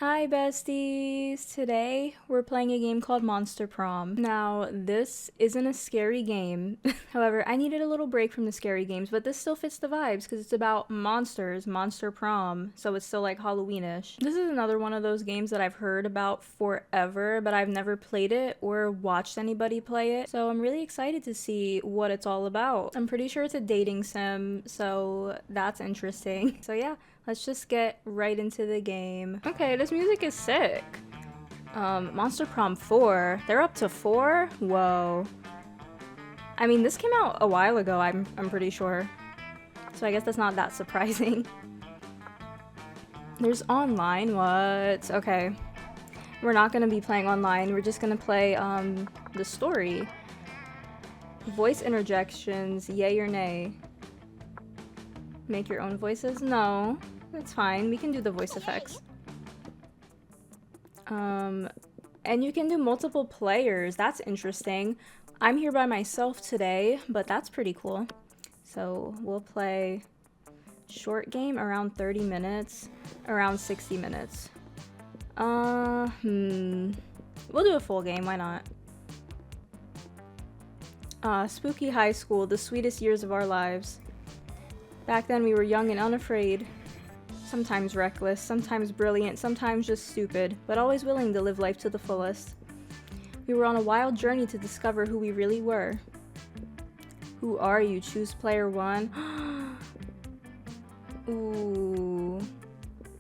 Hi besties! Today we're playing a game called Monster Prom. Now, this isn't a scary game. However, I needed a little break from the scary games, but this still fits the vibes because it's about monsters, Monster Prom, so it's still like Halloweenish. This is another one of those games that I've heard about forever, but I've never played it or watched anybody play it, so I'm really excited to see what it's all about. I'm pretty sure it's a dating sim, so that's interesting. So yeah, let's just get right into the game. Okay, this music is sick. Monster Prom 4. They're up to 4? Whoa. I mean, this came out a while ago, I'm pretty sure. So I guess that's not that surprising. There's online, what? Okay. We're not gonna be playing online, we're just gonna play, the story. Voice interjections, yay or nay. Make your own voices? No. That's fine, we can do the voice effects. And you can do multiple players. That's interesting. I'm here by myself today, but that's pretty cool. So we'll play short game around 30 minutes, around 60 minutes. We'll do a full game, why not? Spooky high school, the sweetest years of our lives. Back then we were young and unafraid. Sometimes reckless, sometimes brilliant, sometimes just stupid, but always willing to live life to the fullest. We were on a wild journey to discover who we really were. Who are you? Choose player 1. Ooh.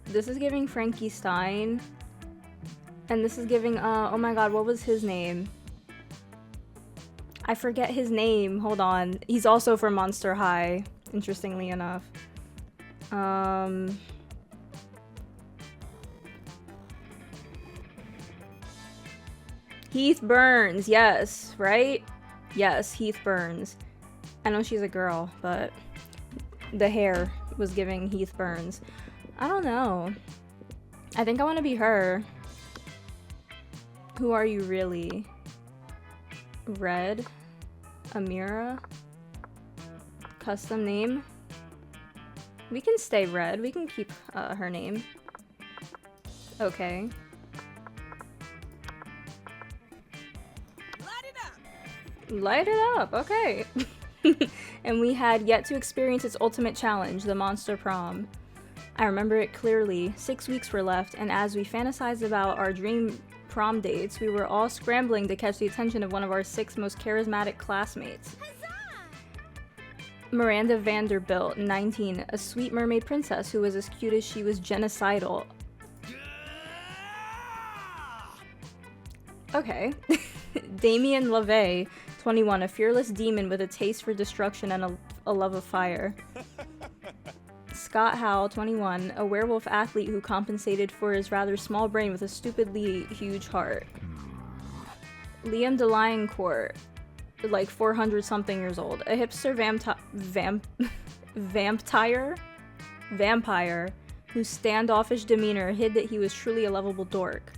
This is giving Frankie Stein. And this is giving, oh my god, what was his name? I forget his name. Hold on. He's also from Monster High, interestingly enough. Heath Burns, yes, right? Yes, Heath Burns. I know she's a girl, but the hair was giving Heath Burns. I don't know. I think I want to be her. Who are you really? Red? Amira? Custom name? We can stay Red. We can keep her name. Okay. Light it up, okay. And we had yet to experience its ultimate challenge, the Monster Prom. I remember it clearly. 6 weeks were left, and as we fantasized about our dream prom dates, we were all scrambling to catch the attention of one of our 6 most charismatic classmates. Miranda Vanderbilt, 19, a sweet mermaid princess who was as cute as she was genocidal. Okay. Damien LaVey, 21, a fearless demon with a taste for destruction and a love of fire. Scott Howell, 21, a werewolf athlete who compensated for his rather small brain with a stupidly huge heart. Liam DeLioncourt, like 400 something years old, a hipster vampire whose standoffish demeanor hid that he was truly a lovable dork.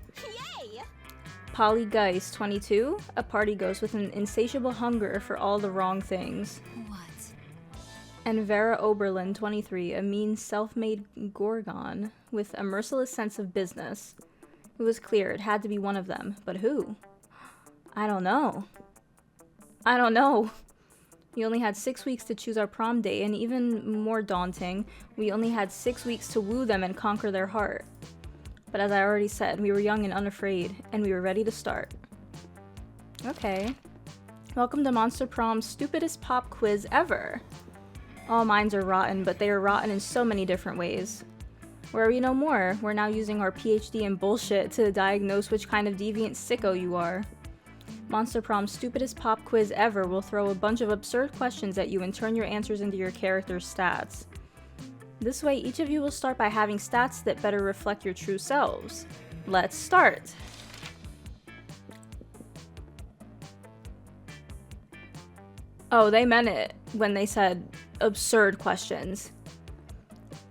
Polly Geist, 22, a party ghost with an insatiable hunger for all the wrong things. What? And Vera Oberlin, 23, a mean self-made gorgon with a merciless sense of business. It was clear it had to be one of them, but who? I don't know. We only had 6 weeks to choose our prom date, and even more daunting, we only had 6 weeks to woo them and conquer their heart. But as I already said, we were young and unafraid, and we were ready to start. Okay. Welcome to Monster Prom's stupidest pop quiz ever. All minds are rotten, but they are rotten in so many different ways. Where we know more, we're now using our PhD in bullshit to diagnose which kind of deviant sicko you are. Monster Prom's stupidest pop quiz ever will throw a bunch of absurd questions at you and turn your answers into your character's stats. This way, each of you will start by having stats that better reflect your true selves. Let's start! Oh, they meant it when they said absurd questions.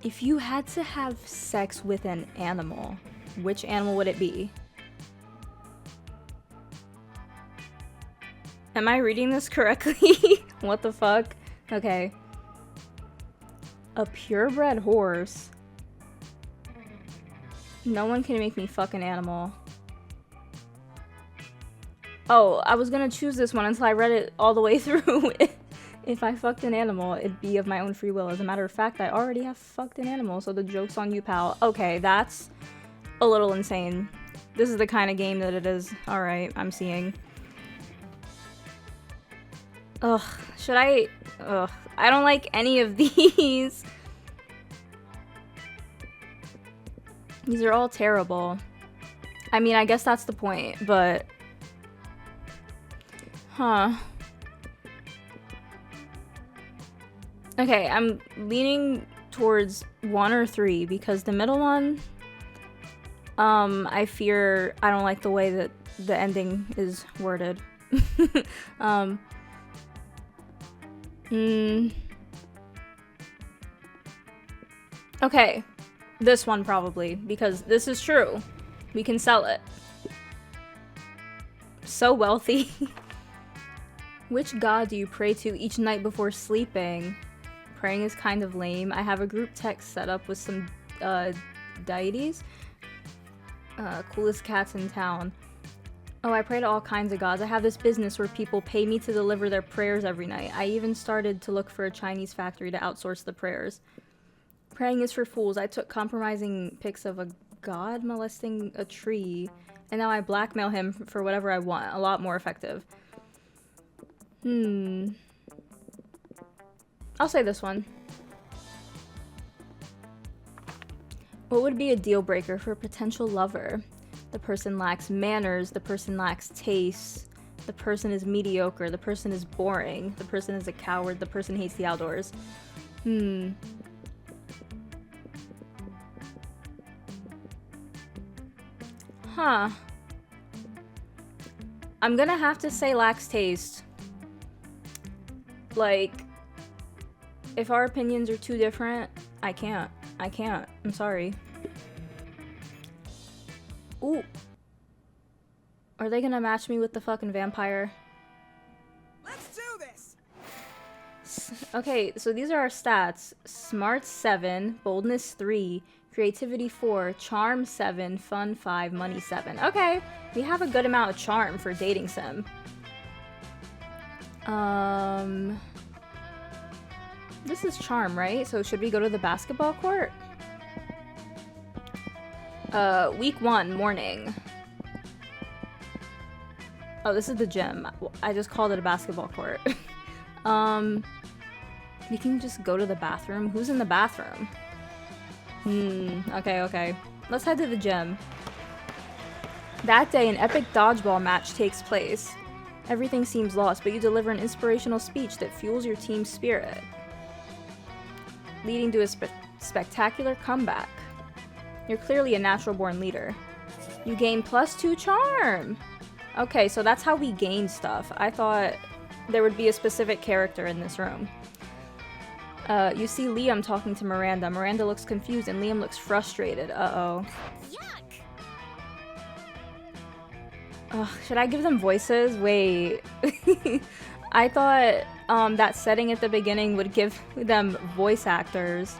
If you had to have sex with an animal, which animal would it be? Am I reading this correctly? What the fuck? Okay. A purebred horse. No one can make me fuck an animal. Oh, I was gonna choose this one until I read it all the way through. If I fucked an animal, it'd be of my own free will. As a matter of fact, I already have fucked an animal, so the joke's on you, pal. Okay, that's a little insane. This is the kind of game that it is. Alright, I'm seeing. Ugh, should I... Ugh, I don't like any of these. These are all terrible. I mean, I guess that's the point, but... Huh. Okay, I'm leaning towards 1 or 3 because the middle one, I fear I don't like the way that the ending is worded. Okay, this one probably, because this is true. We can sell it. So wealthy. Which god do you pray to each night before sleeping? Praying is kind of lame. I have a group text set up with some deities. Coolest cats in town. Oh, I pray to all kinds of gods. I have this business where people pay me to deliver their prayers every night. I even started to look for a Chinese factory to outsource the prayers. Praying is for fools. I took compromising pics of a god molesting a tree, and now I blackmail him for whatever I want. A lot more effective. I'll say this one. What would be a deal breaker for a potential lover? The person lacks manners, the person lacks taste, the person is mediocre, the person is boring, the person is a coward, the person hates the outdoors. Huh. I'm gonna have to say lacks taste. Like, if our opinions are too different, I can't. I'm sorry. Ooh. Are they gonna match me with the fucking vampire? Let's do this! Okay, so these are our stats. Smart 7, boldness 3, creativity 4, charm 7, fun 5, money 7. Okay, we have a good amount of charm for dating sim. This is charm, right? So should we go to the basketball court? Week 1, morning. Oh, this is the gym. I just called it a basketball court. We can just go to the bathroom. Who's in the bathroom? Okay. Let's head to the gym. That day, an epic dodgeball match takes place. Everything seems lost, but you deliver an inspirational speech that fuels your team's spirit, leading to a spectacular comeback. You're clearly a natural-born leader. You gain +2 charm! Okay, so that's how we gain stuff. I thought there would be a specific character in this room. You see Liam talking to Miranda. Miranda looks confused and Liam looks frustrated. Uh-oh. Yuck! Ugh, should I give them voices? Wait. I thought that setting at the beginning would give them voice actors.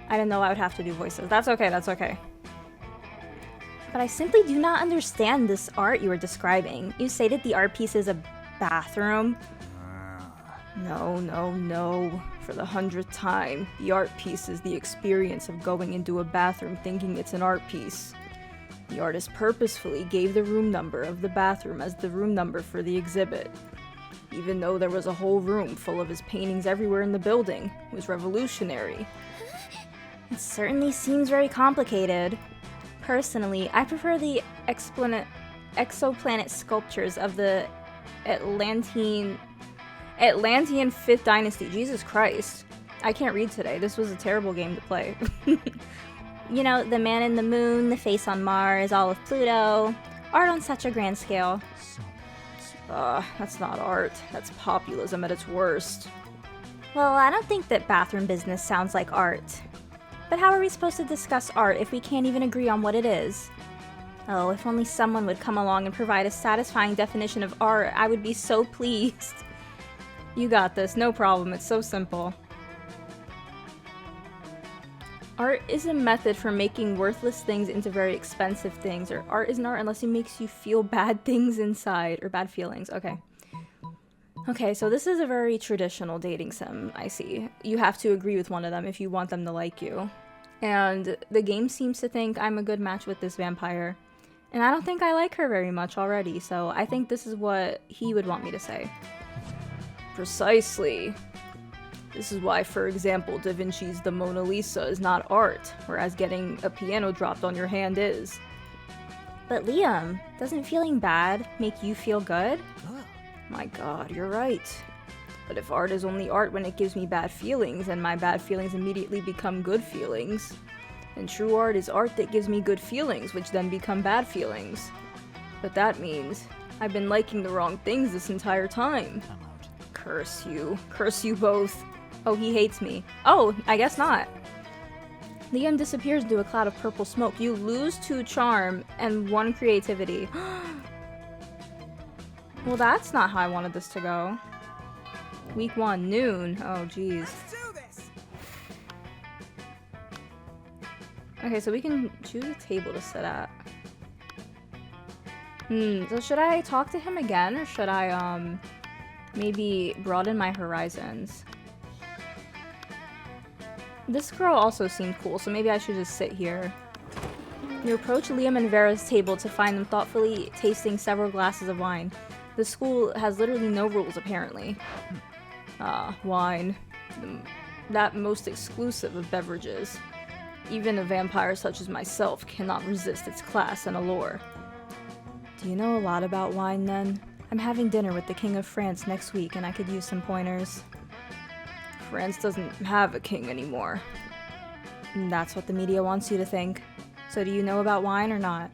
I didn't know I would have to do voices. That's okay. But I simply do not understand this art you are describing. You say that the art piece is a bathroom? No. For the 100th time, the art piece is the experience of going into a bathroom thinking it's an art piece. The artist purposefully gave the room number of the bathroom as the room number for the exhibit. Even though there was a whole room full of his paintings everywhere in the building, it was revolutionary. It certainly seems very complicated. Personally, I prefer the exoplanet sculptures of the Atlantean 5th Dynasty. Jesus Christ. I can't read today. This was a terrible game to play. You know, the man in the moon, the face on Mars, all of Pluto. Art on such a grand scale. That's not art. That's populism at its worst. Well, I don't think that bathroom business sounds like art. But how are we supposed to discuss art if we can't even agree on what it is? Oh, if only someone would come along and provide a satisfying definition of art, I would be so pleased. You got this, no problem, it's so simple. Art is a method for making worthless things into very expensive things, or art isn't art unless it makes you feel bad things inside, or bad feelings. Okay. Okay, so this is a very traditional dating sim, I see. You have to agree with one of them if you want them to like you. And the game seems to think I'm a good match with this vampire. And I don't think I like her very much already, so I think this is what he would want me to say. Precisely. This is why, for example, Da Vinci's The Mona Lisa is not art, whereas getting a piano dropped on your hand is. But Liam, doesn't feeling bad make you feel good? My god, you're right. But if art is only art when it gives me bad feelings, and my bad feelings immediately become good feelings, and true art is art that gives me good feelings, which then become bad feelings. But that means I've been liking the wrong things this entire time. Curse you. Curse you both. Oh, he hates me. Oh, I guess not. Liam disappears into a cloud of purple smoke. You lose 2 charm and 1 creativity. Well, that's not how I wanted this to go. Week 1, noon. Oh, jeez. Let's do this. Okay, so we can choose a table to sit at. So should I talk to him again, or should I, maybe broaden my horizons? This girl also seemed cool, so maybe I should just sit here. You approach Liam and Vera's table to find them thoughtfully tasting several glasses of wine. The school has literally no rules, apparently. Wine. That most exclusive of beverages. Even a vampire such as myself cannot resist its class and allure. Do you know a lot about wine, then? I'm having dinner with the King of France next week, and I could use some pointers. France doesn't have a king anymore. That's what the media wants you to think. So do you know about wine or not?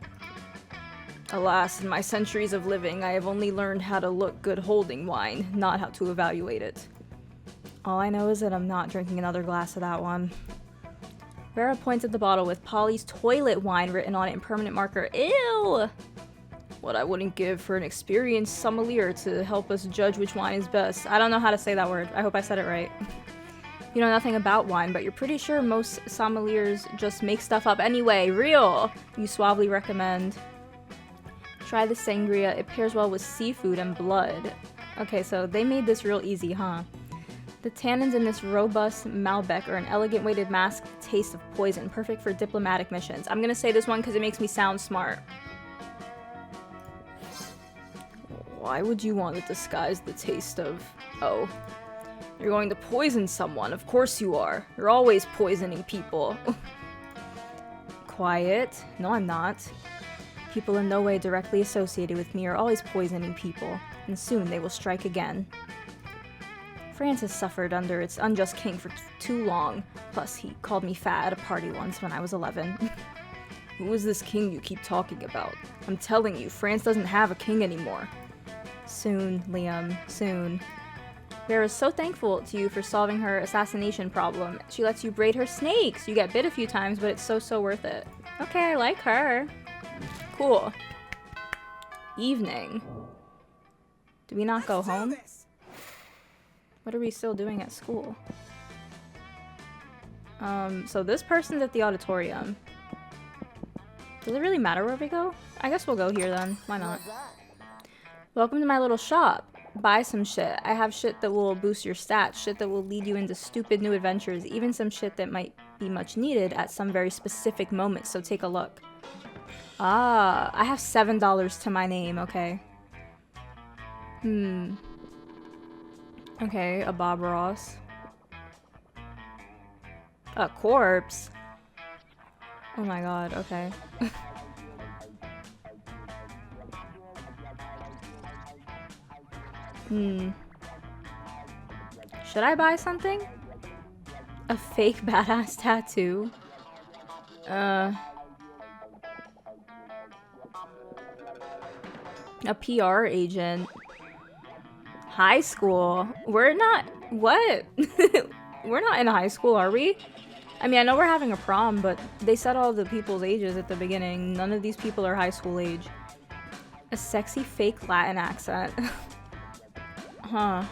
Alas, in my centuries of living, I have only learned how to look good holding wine, not how to evaluate it. All I know is that I'm not drinking another glass of that one. Vera points at the bottle with Polly's toilet wine written on it in permanent marker. Ew! What I wouldn't give for an experienced sommelier to help us judge which wine is best. I don't know how to say that word. I hope I said it right. You know nothing about wine, but you're pretty sure most sommeliers just make stuff up anyway. Real! You suavely recommend. Try the sangria. It pairs well with seafood and blood. Okay, so they made this real easy, huh? The tannins in this robust Malbec are an elegant way to mask the taste of poison, perfect for diplomatic missions. I'm gonna say this one because it makes me sound smart. Why would you want to disguise the taste of... Oh. You're going to poison someone. Of course you are. You're always poisoning people. Quiet. No, I'm not. People in no way directly associated with me are always poisoning people, and soon they will strike again. France has suffered under its unjust king for too long. Plus, he called me fat at a party once when I was 11. Who is this king you keep talking about? I'm telling you, France doesn't have a king anymore. Soon, Liam, soon. Vera's so thankful to you for solving her assassination problem. She lets you braid her snakes. You get bit a few times, but it's so worth it. Okay, I like her. Cool. Evening. Do we not go home? What are we still doing at school? So this person's at the auditorium. Does it really matter where we go? I guess we'll go here then. Why not? Welcome to my little shop. Buy some shit. I have shit that will boost your stats, shit that will lead you into stupid new adventures, even some shit that might be much needed at some very specific moment, so take a look. Ah, I have $7 to my name, okay. Okay, a Bob Ross. A corpse? Oh my god, okay. Should I buy something? A fake badass tattoo? A PR agent. High school? We're not... What? We're not in high school, are we? I mean, I know we're having a prom, but they said all the people's ages at the beginning. None of these people are high school age. A sexy fake Latin accent. Huh.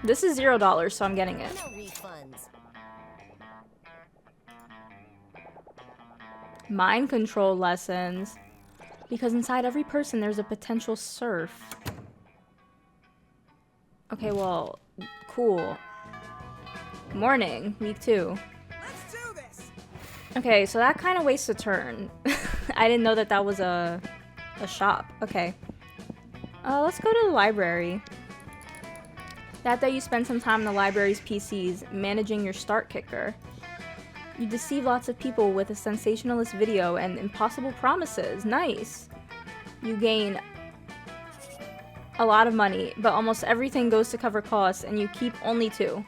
This is $0, so I'm getting it. No refunds. Mind control lessons. Because inside every person there's a potential serf. Okay, well, cool. Morning, week 2. Let's do this. Okay, so that kind of wastes a turn. I didn't know that that was a shop. Okay. Let's go to the library. That day you spend some time in the library's PCs managing your start kicker. You deceive lots of people with a sensationalist video and impossible promises. Nice. You gain a lot of money, but almost everything goes to cover costs, and you keep only 2.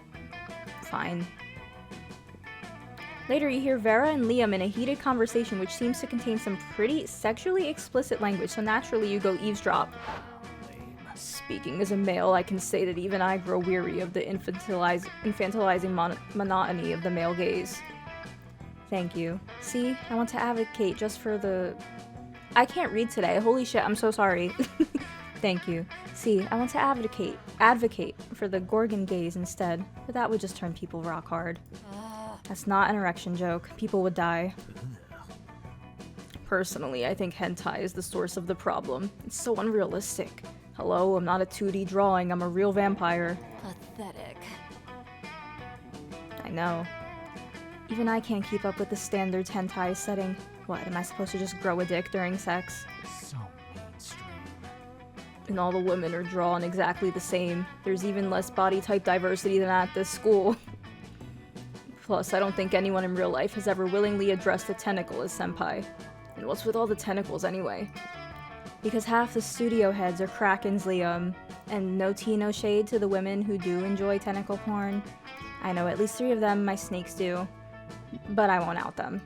Fine. Later, you hear Vera and Liam in a heated conversation which seems to contain some pretty sexually explicit language, so naturally you go eavesdrop. Speaking as a male, I can say that even I grow weary of the infantilizing monotony of the male gaze. Thank you. See, I want to advocate just for the... I can't read today. Holy shit, I'm so sorry. Thank you. See, I want to advocate for the Gorgon gaze instead, but that would just turn people rock hard. That's not an erection joke. People would die. Personally, I think hentai is the source of the problem. It's so unrealistic. Hello, I'm not a 2D drawing, I'm a real vampire. Pathetic. I know. Even I can't keep up with the standards hentai is setting. What, am I supposed to just grow a dick during sex? So mainstream. And all the women are drawn exactly the same. There's even less body type diversity than at this school. Plus, I don't think anyone in real life has ever willingly addressed a tentacle as senpai. And what's with all the tentacles anyway? Because half the studio heads are Krakens, Liam. And no tea, no shade to the women who do enjoy tentacle porn. I know at least 3 of them my snakes do. But I won't out them.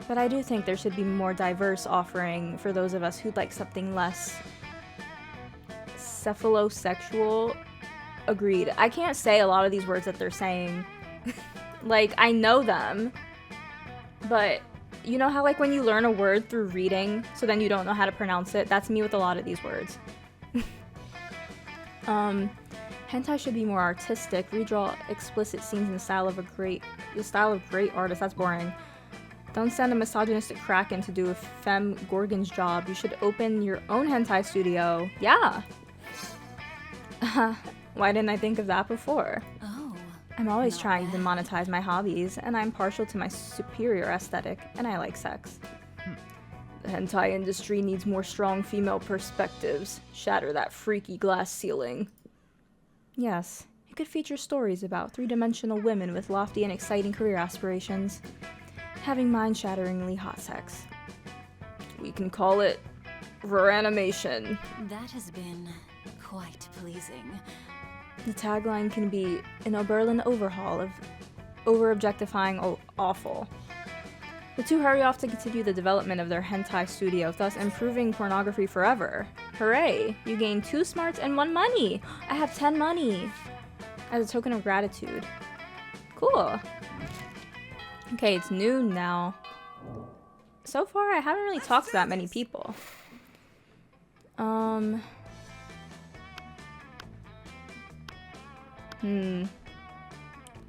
But I do think there should be more diverse offering for those of us who'd like something less cephalosexual. Agreed. I can't say a lot of these words that they're saying. Like, I know them, but you know how like when you learn a word through reading, so then you don't know how to pronounce it? That's me with a lot of these words. Hentai should be more artistic, redraw explicit scenes in the style of great artists. That's boring. Don't send a misogynistic kraken to do a femme gorgon's job. You should open your own hentai studio. Yeah. Why didn't I think of that before? Oh. I'm always Not trying to bad. monetize my hobbies, and I'm partial to my superior aesthetic, and I like sex. The hentai industry needs more strong female perspectives. Shatter that freaky glass ceiling. Yes, it could feature stories about 3-dimensional women with lofty and exciting career aspirations, having mind-shatteringly hot sex. We can call it reanimation. That has been quite pleasing. The tagline can be an Oberlin overhaul of over-objectifying awful. The 2 hurry off to continue the development of their hentai studio, thus improving pornography forever. Hooray! You gain 2 smarts and 1 money! I have 10 money! As a token of gratitude. Cool. Okay, it's noon now. So far, I haven't really talked to that many people.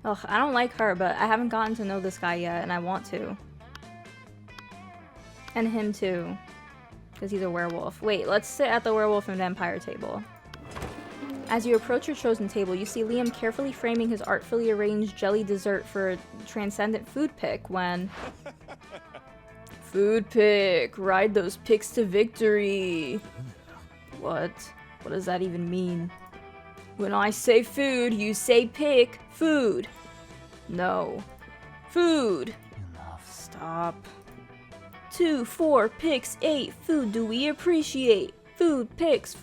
Ugh, I don't like her, but I haven't gotten to know this guy yet, and I want to. And him too. Because he's a werewolf. Wait, let's sit at the werewolf and vampire table. As you approach your chosen table, you see Liam carefully framing his artfully arranged jelly dessert for a transcendent food pick when... Food pick! Ride those picks to victory! What? What does that even mean? When I say food, you say pick. Food. No. Food. Enough. Stop. 2, 4, picks, 8. Food do we appreciate? Food picks,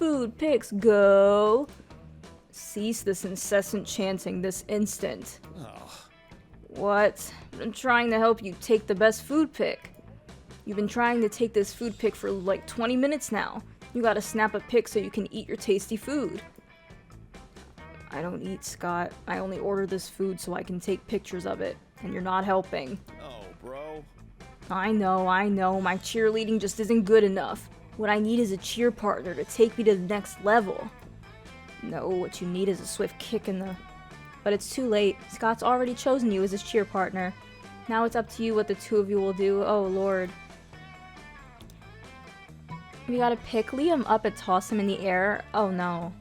go. Cease this incessant chanting this instant. Oh. What? I'm trying to help you take the best food pick. You've been trying to take this food pick for like 20 minutes now. You gotta snap a pic so you can eat your tasty food. I don't eat, Scott. I only order this food so I can take pictures of it. And you're not helping. Oh, bro. I know. My cheerleading just isn't good enough. What I need is a cheer partner to take me to the next level. No, what you need is a swift kick in the... But it's too late. Scott's already chosen you as his cheer partner. Now it's up to you what the two of you will do. Oh, Lord. We gotta pick Liam up and toss him in the air. Oh, no.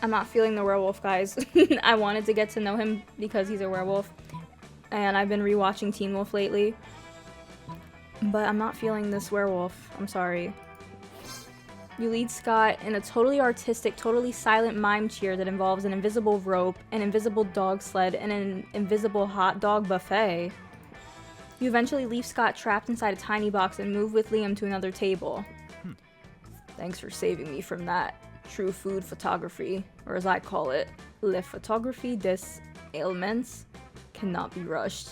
I'm not feeling the werewolf, guys. I wanted to get to know him because he's a werewolf. And I've been rewatching Teen Wolf lately. But I'm not feeling this werewolf. I'm sorry. You lead Scott in a totally artistic, totally silent mime cheer that involves an invisible rope, an invisible dog sled, and an invisible hot dog buffet. You eventually leave Scott trapped inside a tiny box and move with Liam to another table. Thanks for saving me from that. True food photography, or as I call it, le photographie des aliments, cannot be rushed.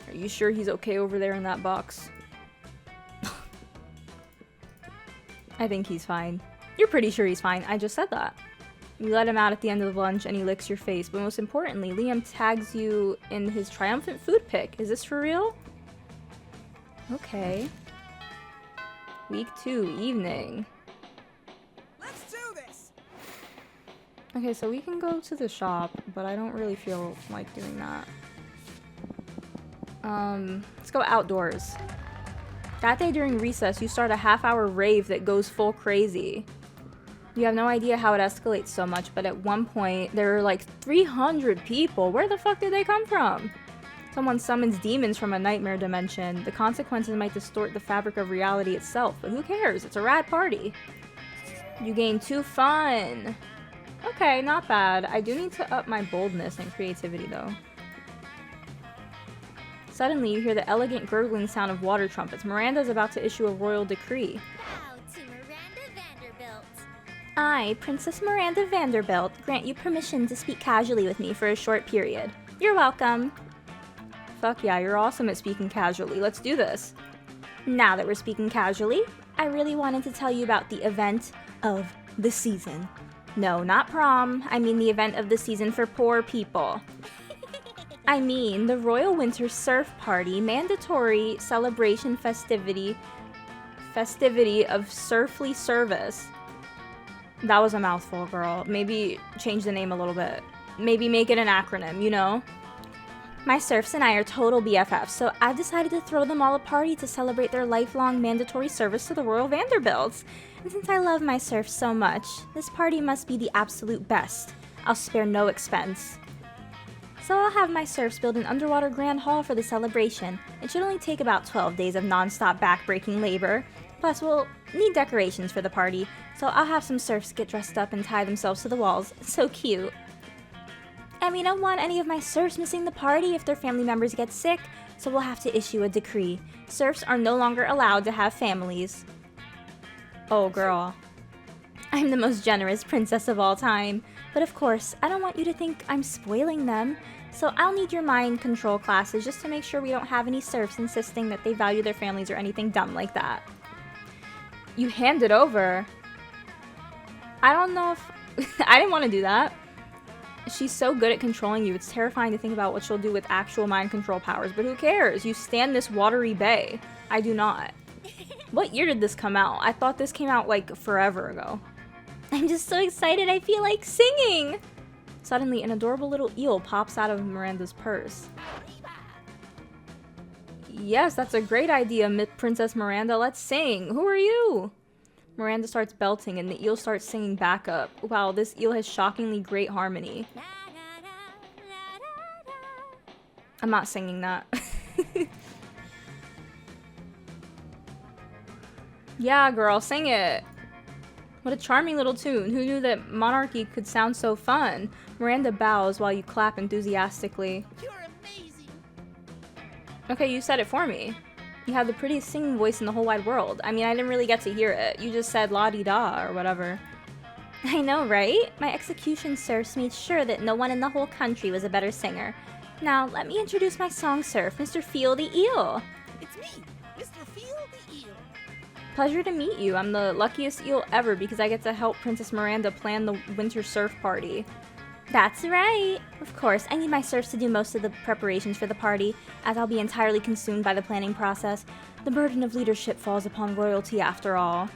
Are you sure he's okay over there in that box? I think he's fine. You're pretty sure he's fine. I just said that. You let him out at the end of lunch and he licks your face, but most importantly, Liam tags you in his triumphant food pic. Is this for real? Okay. Week 2, evening. Let's do this. Okay, so we can go to the shop, but I don't really feel like doing that. Let's go outdoors. That day during recess, you start a half-hour rave that goes full crazy. You have no idea how it escalates so much, but at one point, there were like 300 people. Where the fuck did they come from? Someone summons demons from a nightmare dimension. The consequences might distort the fabric of reality itself, but who cares? It's a rad party. You gain 2 fun. Okay, not bad. I do need to up my boldness and creativity, though. Suddenly, you hear the elegant gurgling sound of water trumpets. Miranda is about to issue a royal decree. Now to Miranda Vanderbilt. I, Princess Miranda Vanderbilt, grant you permission to speak casually with me for a short period. You're welcome. Fuck yeah, you're awesome at speaking casually. Let's do this. Now that we're speaking casually, I really wanted to tell you about the event of the season. No, not prom. I mean the event of the season for poor people. I mean the Royal Winter Surf Party, mandatory celebration festivity of surfly service. That was a mouthful, girl. Maybe change the name a little bit. Maybe make it an acronym, you know? My serfs and I are total BFFs, so I've decided to throw them all a party to celebrate their lifelong mandatory service to the Royal Vanderbilts. And since I love my serfs so much, this party must be the absolute best. I'll spare no expense. So I'll have my serfs build an underwater grand hall for the celebration. It should only take about 12 days of non-stop back-breaking labor. Plus, we'll need decorations for the party, so I'll have some serfs get dressed up and tie themselves to the walls. So cute. And we don't want any of my serfs missing the party if their family members get sick, so we'll have to issue a decree. Serfs are no longer allowed to have families. Oh, girl. I'm the most generous princess of all time. But of course, I don't want you to think I'm spoiling them. So I'll need your mind control classes just to make sure we don't have any serfs insisting that they value their families or anything dumb like that. You hand it over. I don't know if... I didn't want to do that. She's so good at controlling you, it's terrifying to think about what she'll do with actual mind control powers, but who cares? You stand this watery bay. I do not. What year did this come out? I thought this came out like forever ago. I'm just so excited I feel like singing! Suddenly, an adorable little eel pops out of Miranda's purse. Yes, that's a great idea, Princess Miranda. Let's sing. Who are you? Miranda starts belting and the eel starts singing back up. Wow, this eel has shockingly great harmony. I'm not singing that. Yeah, girl, sing it. What a charming little tune. Who knew that monarchy could sound so fun? Miranda bows while you clap enthusiastically. You're amazing. Okay, you said it for me. You have the prettiest singing voice in the whole wide world. I mean, I didn't really get to hear it. You just said la-di-da or whatever. I know, right? My execution serfs made sure that no one in the whole country was a better singer. Now, let me introduce my song serf, Mr. Feel the Eel. It's me, Mr. Feel the Eel. Pleasure to meet you. I'm the luckiest eel ever because I get to help Princess Miranda plan the winter surf party. That's right. Of course, I need my serfs to do most of the preparations for the party, as I'll be entirely consumed by the planning process. The burden of leadership falls upon royalty after all.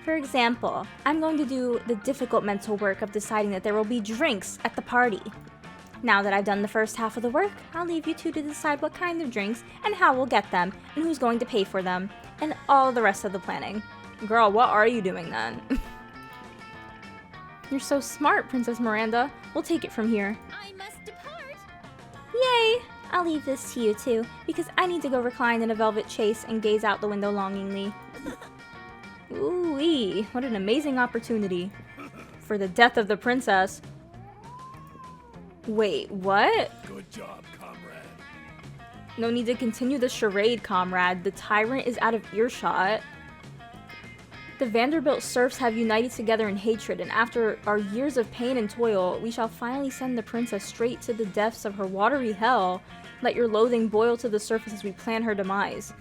For example, I'm going to do the difficult mental work of deciding that there will be drinks at the party. Now that I've done the first half of the work, I'll leave you two to decide what kind of drinks and how we'll get them and who's going to pay for them and all the rest of the planning. Girl, what are you doing then? You're so smart, Princess Miranda. We'll take it from here. I must depart. Yay! I'll leave this to you two, because I need to go recline in a velvet chaise and gaze out the window longingly. Ooh-wee, what an amazing opportunity. For the death of the princess. Wait, what? Good job, comrade. No need to continue the charade, comrade. The tyrant is out of earshot. The Vanderbilt serfs have united together in hatred, and after our years of pain and toil, we shall finally send the princess straight to the depths of her watery hell. Let your loathing boil to the surface as we plan her demise.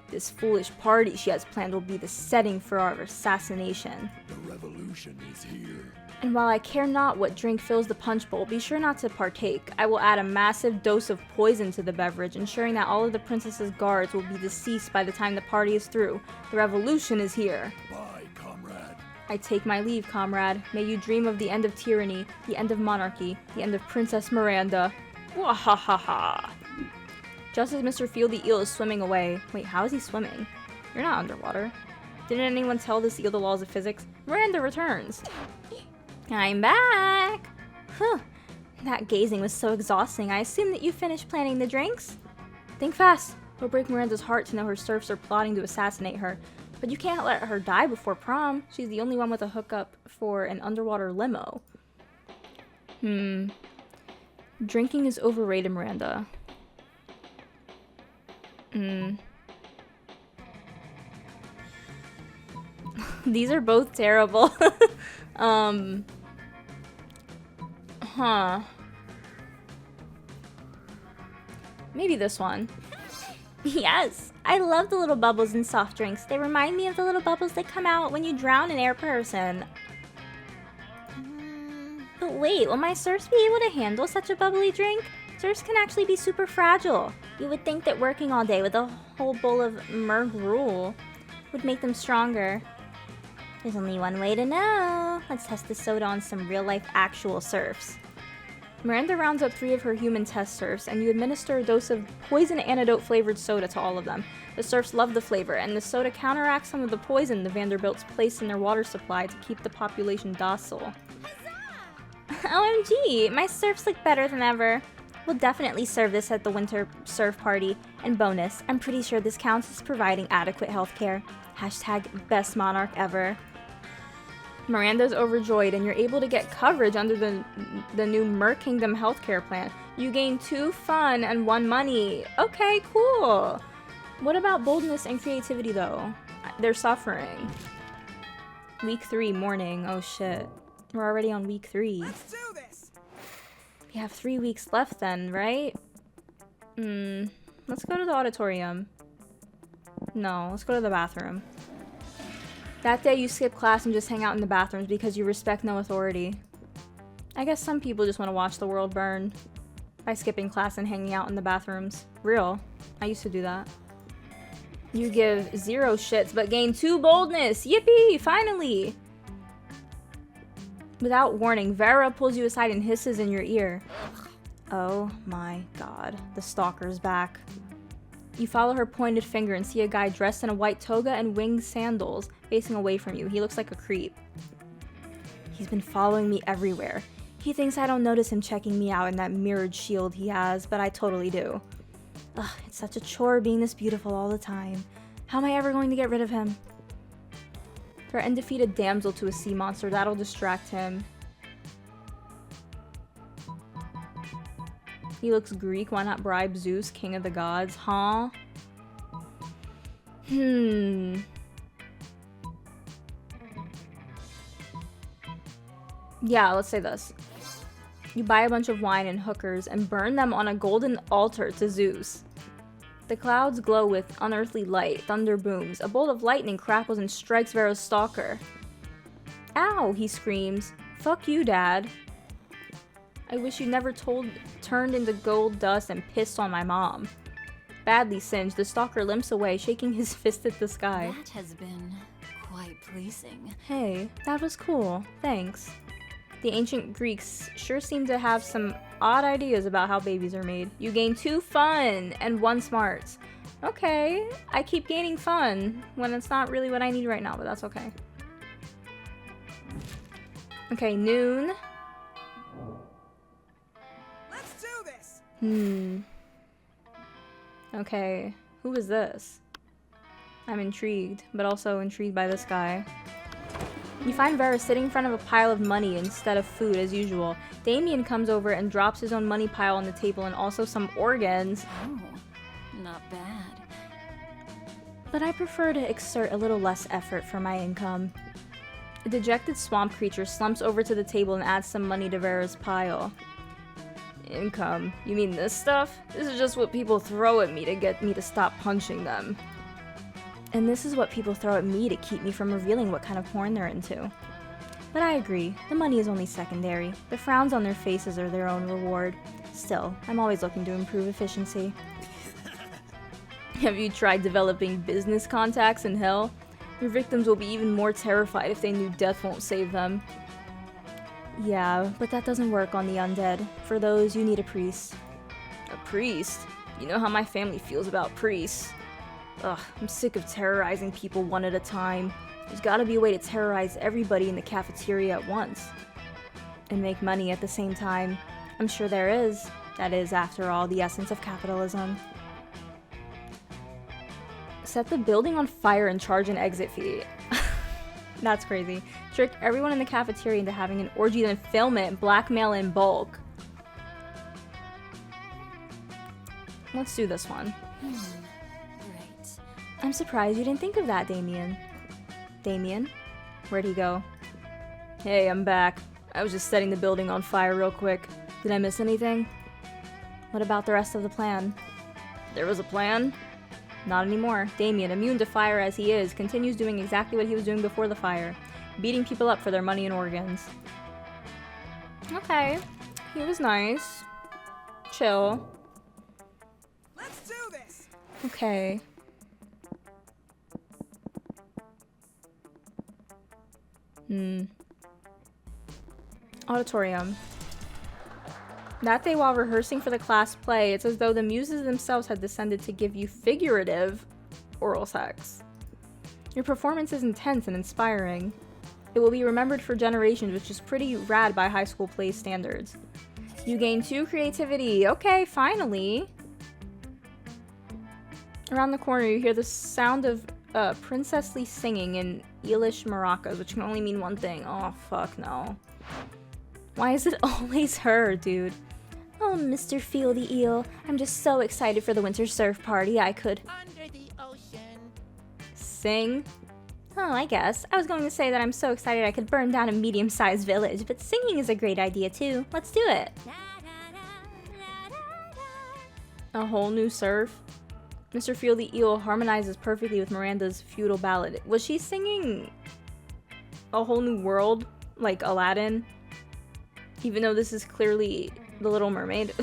This foolish party she has planned will be the setting for our assassination. The revolution is here. And while I care not what drink fills the punch bowl, be sure not to partake. I will add a massive dose of poison to the beverage, ensuring that all of the princess's guards will be deceased by the time the party is through. The revolution is here. Bye, comrade. I take my leave, comrade. May you dream of the end of tyranny, the end of monarchy, the end of Princess Miranda. Wahahaha. Just as Mr. Field the eel is swimming away. Wait, how is he swimming? You're not underwater. Didn't anyone tell this eel the laws of physics? Miranda returns. I'm back! Whew. That gazing was so exhausting. I assume that you finished planning the drinks? Think fast. It'll break Miranda's heart to know her serfs are plotting to assassinate her. But you can't let her die before prom. She's the only one with a hookup for an underwater limo. Drinking is overrated, Miranda. These are both terrible. Maybe this one. Yes, I love the little bubbles in soft drinks. They remind me of the little bubbles that come out when you drown an air person. But wait, will my serfs be able to handle such a bubbly drink? Serfs can actually be super fragile. You would think that working all day with a whole bowl of mer gruel would make them stronger. There's only one way to know. Let's test the soda on some real-life actual serfs. Miranda rounds up 3 of her human test serfs, and you administer a dose of poison antidote flavored soda to all of them. The serfs love the flavor, and the soda counteracts some of the poison the Vanderbilts place in their water supply to keep the population docile. OMG, my serfs look better than ever. We'll definitely serve this at the winter surf party. And bonus, I'm pretty sure this counts as providing adequate healthcare. Hashtag best monarch ever. Miranda's overjoyed, and you're able to get coverage under the new Mer Kingdom healthcare plan. You gain 2 fun and 1 money. Okay, cool. What about boldness and creativity, though? They're suffering. Week 3, morning. Oh, shit. We're already on week 3. Let's do this. We have 3 weeks left then, right? Let's go to the auditorium. No, let's go to the bathroom. That day you skip class and just hang out in the bathrooms because you respect no authority. I guess some people just want to watch the world burn by skipping class and hanging out in the bathrooms. Real. I used to do that. You give 0 shits but gain 2 boldness. Yippee! Finally! Without warning, Vera pulls you aside and hisses in your ear. Oh my god. The stalker's back. You follow her pointed finger and see a guy dressed in a white toga and winged sandals facing away from you. He looks like a creep. He's been following me everywhere. He thinks I don't notice him checking me out in that mirrored shield he has, but I totally do. Ugh, it's such a chore being this beautiful all the time. How am I ever going to get rid of him? Threaten defeat a damsel to a sea monster. That'll distract him. He looks Greek. Why not bribe Zeus, king of the gods? Huh? Yeah, let's say this. You buy a bunch of wine and hookers and burn them on a golden altar to Zeus. The clouds glow with unearthly light, thunder booms, a bolt of lightning crackles and strikes Vera's stalker. Ow, he screams. Fuck you, Dad. I wish you never turned into gold dust and pissed on my mom. Badly singed, the stalker limps away, shaking his fist at the sky. That has been quite pleasing. Hey, that was cool. Thanks. The ancient Greeks sure seem to have some odd ideas about how babies are made. You gain 2 fun and 1 smarts. Okay, I keep gaining fun when it's not really what I need right now, but that's okay. Okay, noon. Let's do this. Okay, who is this? I'm intrigued, but also intrigued by this guy. You find Vera sitting in front of a pile of money instead of food as usual. Damien comes over and drops his own money pile on the table and also some organs. Oh, not bad. But I prefer to exert a little less effort for my income. A dejected swamp creature slumps over to the table and adds some money to Vera's pile. Income? You mean this stuff? This is just what people throw at me to get me to stop punching them. And this is what people throw at me to keep me from revealing what kind of porn they're into. But I agree, the money is only secondary. The frowns on their faces are their own reward. Still, I'm always looking to improve efficiency. Have you tried developing business contacts in hell? Your victims will be even more terrified if they knew death won't save them. Yeah, but that doesn't work on the undead. For those, you need a priest. A priest? You know how my family feels about priests. Ugh, I'm sick of terrorizing people one at a time. There's gotta be a way to terrorize everybody in the cafeteria at once. And make money at the same time. I'm sure there is. That is, after all, the essence of capitalism. Set the building on fire and charge an exit fee. That's crazy. Trick everyone in the cafeteria into having an orgy, then film it and blackmail in bulk. Let's do this one. Right. I'm surprised you didn't think of that, Damien. Damien? Where'd he go? Hey, I'm back. I was just setting the building on fire real quick. Did I miss anything? What about the rest of the plan? There was a plan? Not anymore. Damien, immune to fire as he is, continues doing exactly what he was doing before the fire. Beating people up for their money and organs. Okay. He was nice. Chill. Let's do this. Okay. Auditorium. That day while rehearsing for the class play, it's as though the muses themselves had descended to give you figurative oral sex. Your performance is intense and inspiring. It will be remembered for generations, which is pretty rad by high school play standards. You gain 2 creativity. Okay, finally. Around the corner, you hear the sound of princessly singing in Eelish maracas, which can only mean one thing. Oh, fuck no. Why is it always her, dude? Oh, Mr. Feel the Eel, I'm just so excited for the winter surf party I could... Under the ocean. Sing? Oh, I guess. I was going to say that I'm so excited I could burn down a medium-sized village, but singing is a great idea too. Let's do it. A whole new surf? Mr. Feel the Eel harmonizes perfectly with Miranda's feudal ballad. Was she singing A Whole New World, like Aladdin? Even though this is clearly The Little Mermaid.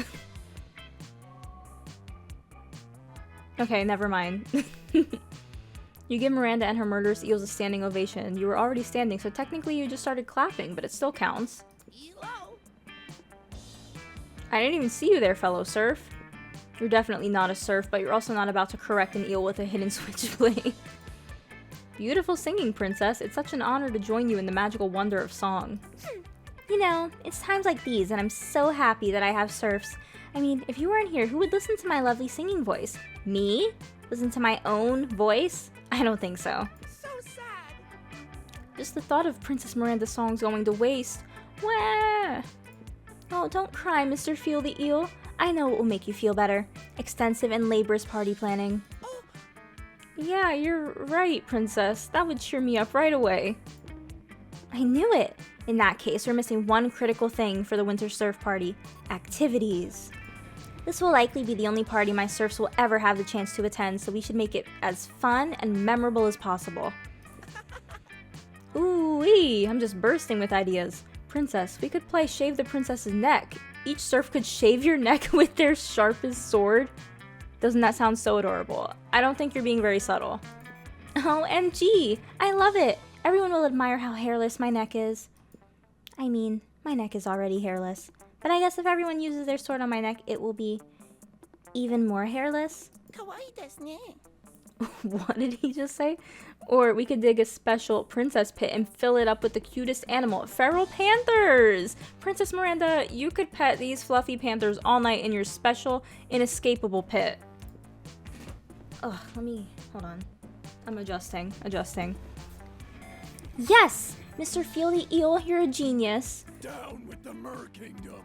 Okay, never mind. You give Miranda and her murderous eels a standing ovation. You were already standing, so technically you just started clapping, but it still counts. Elo. I didn't even see you there, fellow surf. You're definitely not a surf, but you're also not about to correct an eel with a hidden switchblade. Beautiful singing, princess. It's such an honor to join you in the magical wonder of song. You know, it's times like these and I'm so happy that I have surfs. I mean, if you weren't here, who would listen to my lovely singing voice? Me? Listen to my own voice? I don't think so. So sad. Just the thought of Princess Miranda's songs going to waste. Wah! Oh, don't cry, Mr. Feel the Eel. I know it will make you feel better. Extensive and laborious party planning. Yeah, you're right, princess. That would cheer me up right away. I knew it. In that case, we're missing one critical thing for the winter surf party. Activities. This will likely be the only party my surfs will ever have the chance to attend, so we should make it as fun and memorable as possible. Ooh-wee, I'm just bursting with ideas. Princess, we could play Shave the Princess's Neck. Each surf could shave your neck with their sharpest sword. Doesn't that sound so adorable? I don't think you're being very subtle. OMG! I love it! Everyone will admire how hairless my neck is. I mean, My neck is already hairless. But I guess if everyone uses their sword on my neck, it will be even more hairless. Kawaii desu ne. What did he just say? Or we could dig a special princess pit and fill it up with the cutest animal, feral panthers! Princess Miranda, you could pet these fluffy panthers all night in your special, inescapable pit. Ugh, hold on. I'm adjusting. Yes! Mr. Fieldy Eel, you're a genius. Down with the Mer Kingdom.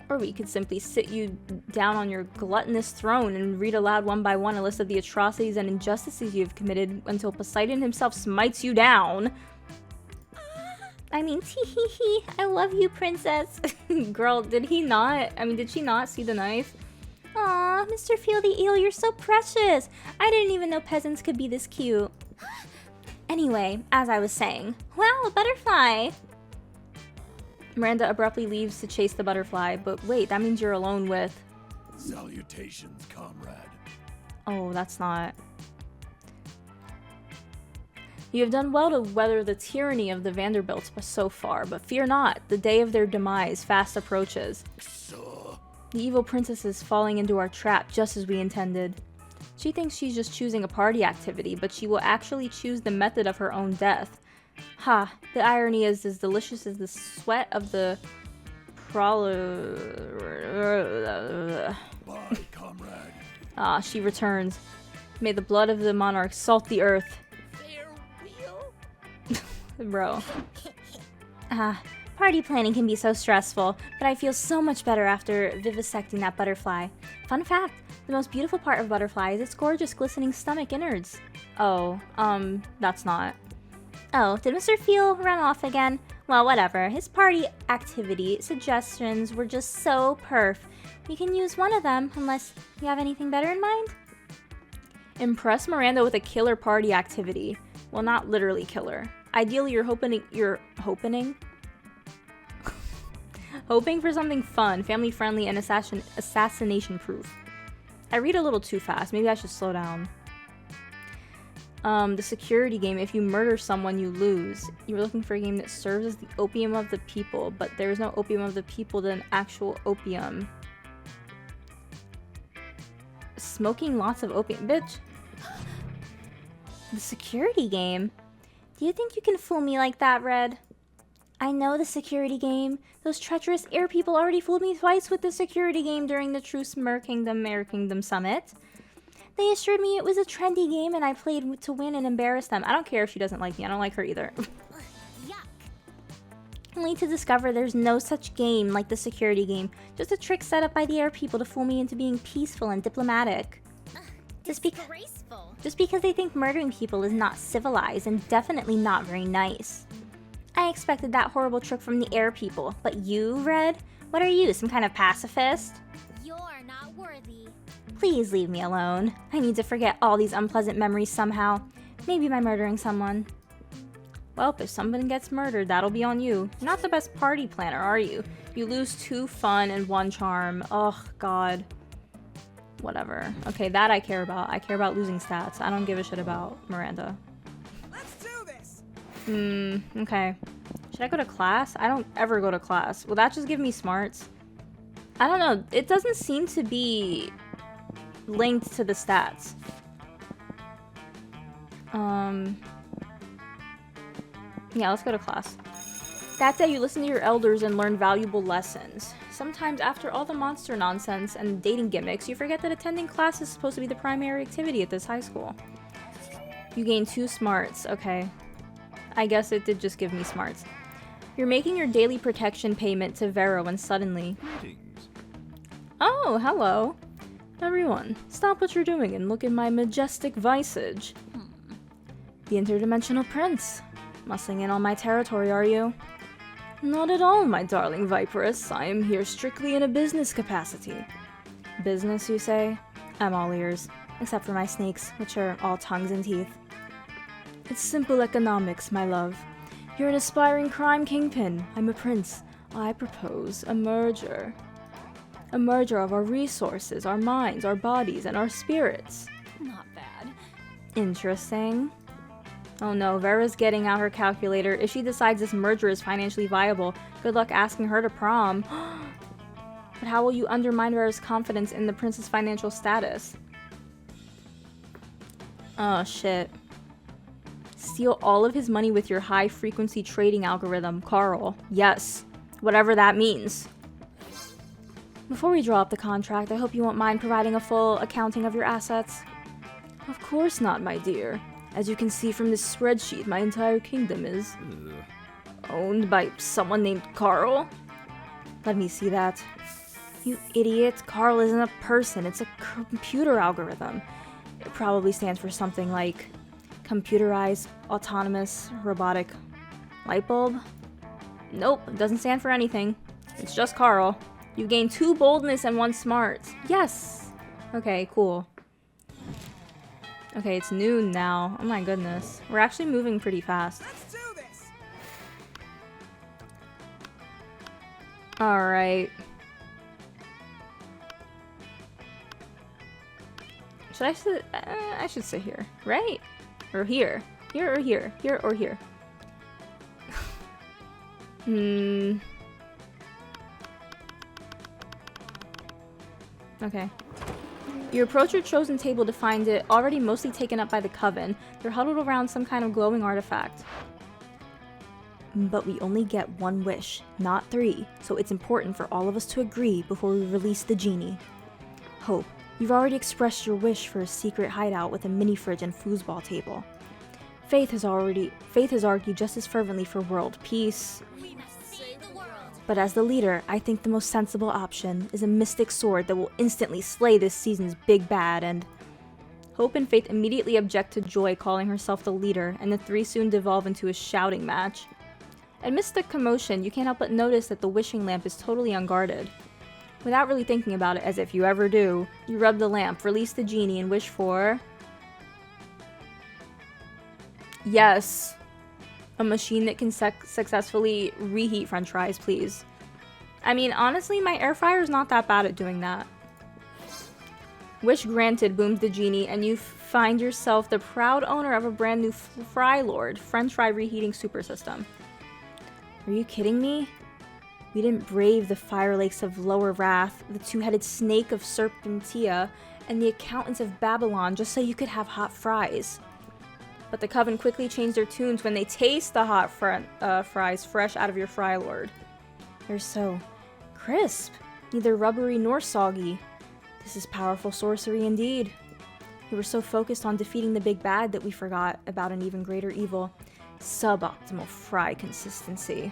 Or we could simply sit you down on your gluttonous throne and read aloud one by one a list of the atrocities and injustices you have committed until Poseidon himself smites you down. I mean, tee-hee-hee, I love you, princess. Girl, did she not see the knife? Aw, Mr. Fieldy Eel, you're so precious. I didn't even know peasants could be this cute. Anyway, as I was saying, wow, a butterfly. Miranda abruptly leaves to chase the butterfly, but wait, that means you're alone with... Salutations, comrade. Oh, that's not... You have done well to weather the tyranny of the Vanderbilts so far, but fear not, the day of their demise fast approaches. So, The evil princess is falling into our trap just as we intended. She thinks she's just choosing a party activity, but she will actually choose the method of her own death. Ha, the irony is as delicious as the sweat of the bye, comrade. Ah, she returns. May the blood of the monarch salt the earth. Farewell. Bro. Party planning can be so stressful, but I feel so much better after vivisecting that butterfly. Fun fact, the most beautiful part of butterfly is its gorgeous glistening stomach innards. Oh, that's not. Oh, did Mr. Feel run off again? Well, whatever. His party activity suggestions were just so perf. You can use one of them, unless you have anything better in mind? Impress Miranda with a killer party activity. Well, not literally killer. Ideally, you're hoping for something fun, family-friendly, and assassination-proof. I read a little too fast. Maybe I should slow down. The security game. If you murder someone, you lose. You're looking for a game that serves as the opium of the people, but there's no opium of the people than actual opium. Smoking lots of opium. Bitch. The security game? Do you think you can fool me like that, Red? I know the security game. Those treacherous air people already fooled me twice with the security game during the Truce Mer Kingdom Summit. They assured me it was a trendy game and I played to win and embarrass them. I don't care if she doesn't like me. I don't like her either. Yuck. Only to discover there's no such game like the security game. Just a trick set up by the air people to fool me into being peaceful and diplomatic. Just because they think murdering people is not civilized and definitely not very nice. I expected that horrible trick from the air people, but you, Red? What are you, some kind of pacifist? You're not worthy. Please leave me alone. I need to forget all these unpleasant memories somehow. Maybe by murdering someone. Well, if someone gets murdered, that'll be on you. You're not the best party planner, are you? You lose 2 fun and 1 charm. Oh, God. Whatever. Okay, that I care about. I care about losing stats. I don't give a shit about Miranda. Let's do this. Okay. Should I go to class? I don't ever go to class. Will that just give me smarts? I don't know. It doesn't seem to be linked to the stats. Yeah, let's go to class. That day, you listen to your elders and learn valuable lessons. Sometimes, after all the monster nonsense and dating gimmicks, you forget that attending class is supposed to be the primary activity at this high school. You gain 2 smarts. Okay. I guess it did just give me smarts. You're making your daily protection payment to Vero when suddenly... Oh, hello. Everyone, stop what you're doing and look at my majestic visage. The interdimensional prince. Muscling in on my territory, are you? Not at all, my darling Viperous. I am here strictly in a business capacity. Business, you say? I'm all ears. Except for my snakes, which are all tongues and teeth. It's simple economics, my love. You're an aspiring crime kingpin. I'm a prince. I propose a merger. A merger of our resources, our minds, our bodies, and our spirits. Not bad. Interesting. Oh no, Vera's getting out her calculator. If she decides this merger is financially viable, good luck asking her to prom. But how will you undermine Vera's confidence in the prince's financial status? Oh shit. Steal all of his money with your high-frequency trading algorithm, Carl. Yes. Whatever that means. Before we draw up the contract, I hope you won't mind providing a full accounting of your assets. Of course not, my dear. As you can see from this spreadsheet, my entire kingdom is owned by someone named Carl. Let me see that. You idiot. Carl isn't a person. It's a computer algorithm. It probably stands for something like computerized, autonomous, robotic light bulb. Nope, it doesn't stand for anything. It's just Carl. You gain 2 boldness and 1 smart. Yes! Okay, cool. Okay, it's noon now. Oh my goodness. We're actually moving pretty fast. Let's do this. Alright. Should I sit? I should sit here, right? Or here. Here or here. Here or here. Okay. You approach your chosen table to find it already mostly taken up by the coven. They're huddled around some kind of glowing artifact. But we only get 1 wish, not 3, so it's important for all of us to agree before we release the genie. Hope, you've already expressed your wish for a secret hideout with a mini fridge and foosball table. Faith has argued just as fervently for world peace. We must save the world. But as the leader, I think the most sensible option is a mystic sword that will instantly slay this season's big bad, and Hope and Faith immediately object to Joy calling herself the leader, and the 3 soon devolve into a shouting match. Amidst the commotion, you can't help but notice that the wishing lamp is totally unguarded. Without really thinking about it, as if you ever do, you rub the lamp, release the genie, and wish for... Yes. A machine that can successfully reheat french fries, please. I mean, honestly, my air fryer is not that bad at doing that. Wish granted, booms the genie, and you find yourself the proud owner of a brand new Fry Lord, french fry reheating super system. Are you kidding me? We didn't brave the fire lakes of Lower Wrath, the 2-headed snake of Serpentia, and the accountants of Babylon just so you could have hot fries. But the coven quickly changed their tunes when they taste the hot fries fresh out of your Fry Lord. They're so crisp, neither rubbery nor soggy. This is powerful sorcery indeed. We were so focused on defeating the big bad that we forgot about an even greater evil. Suboptimal fry consistency.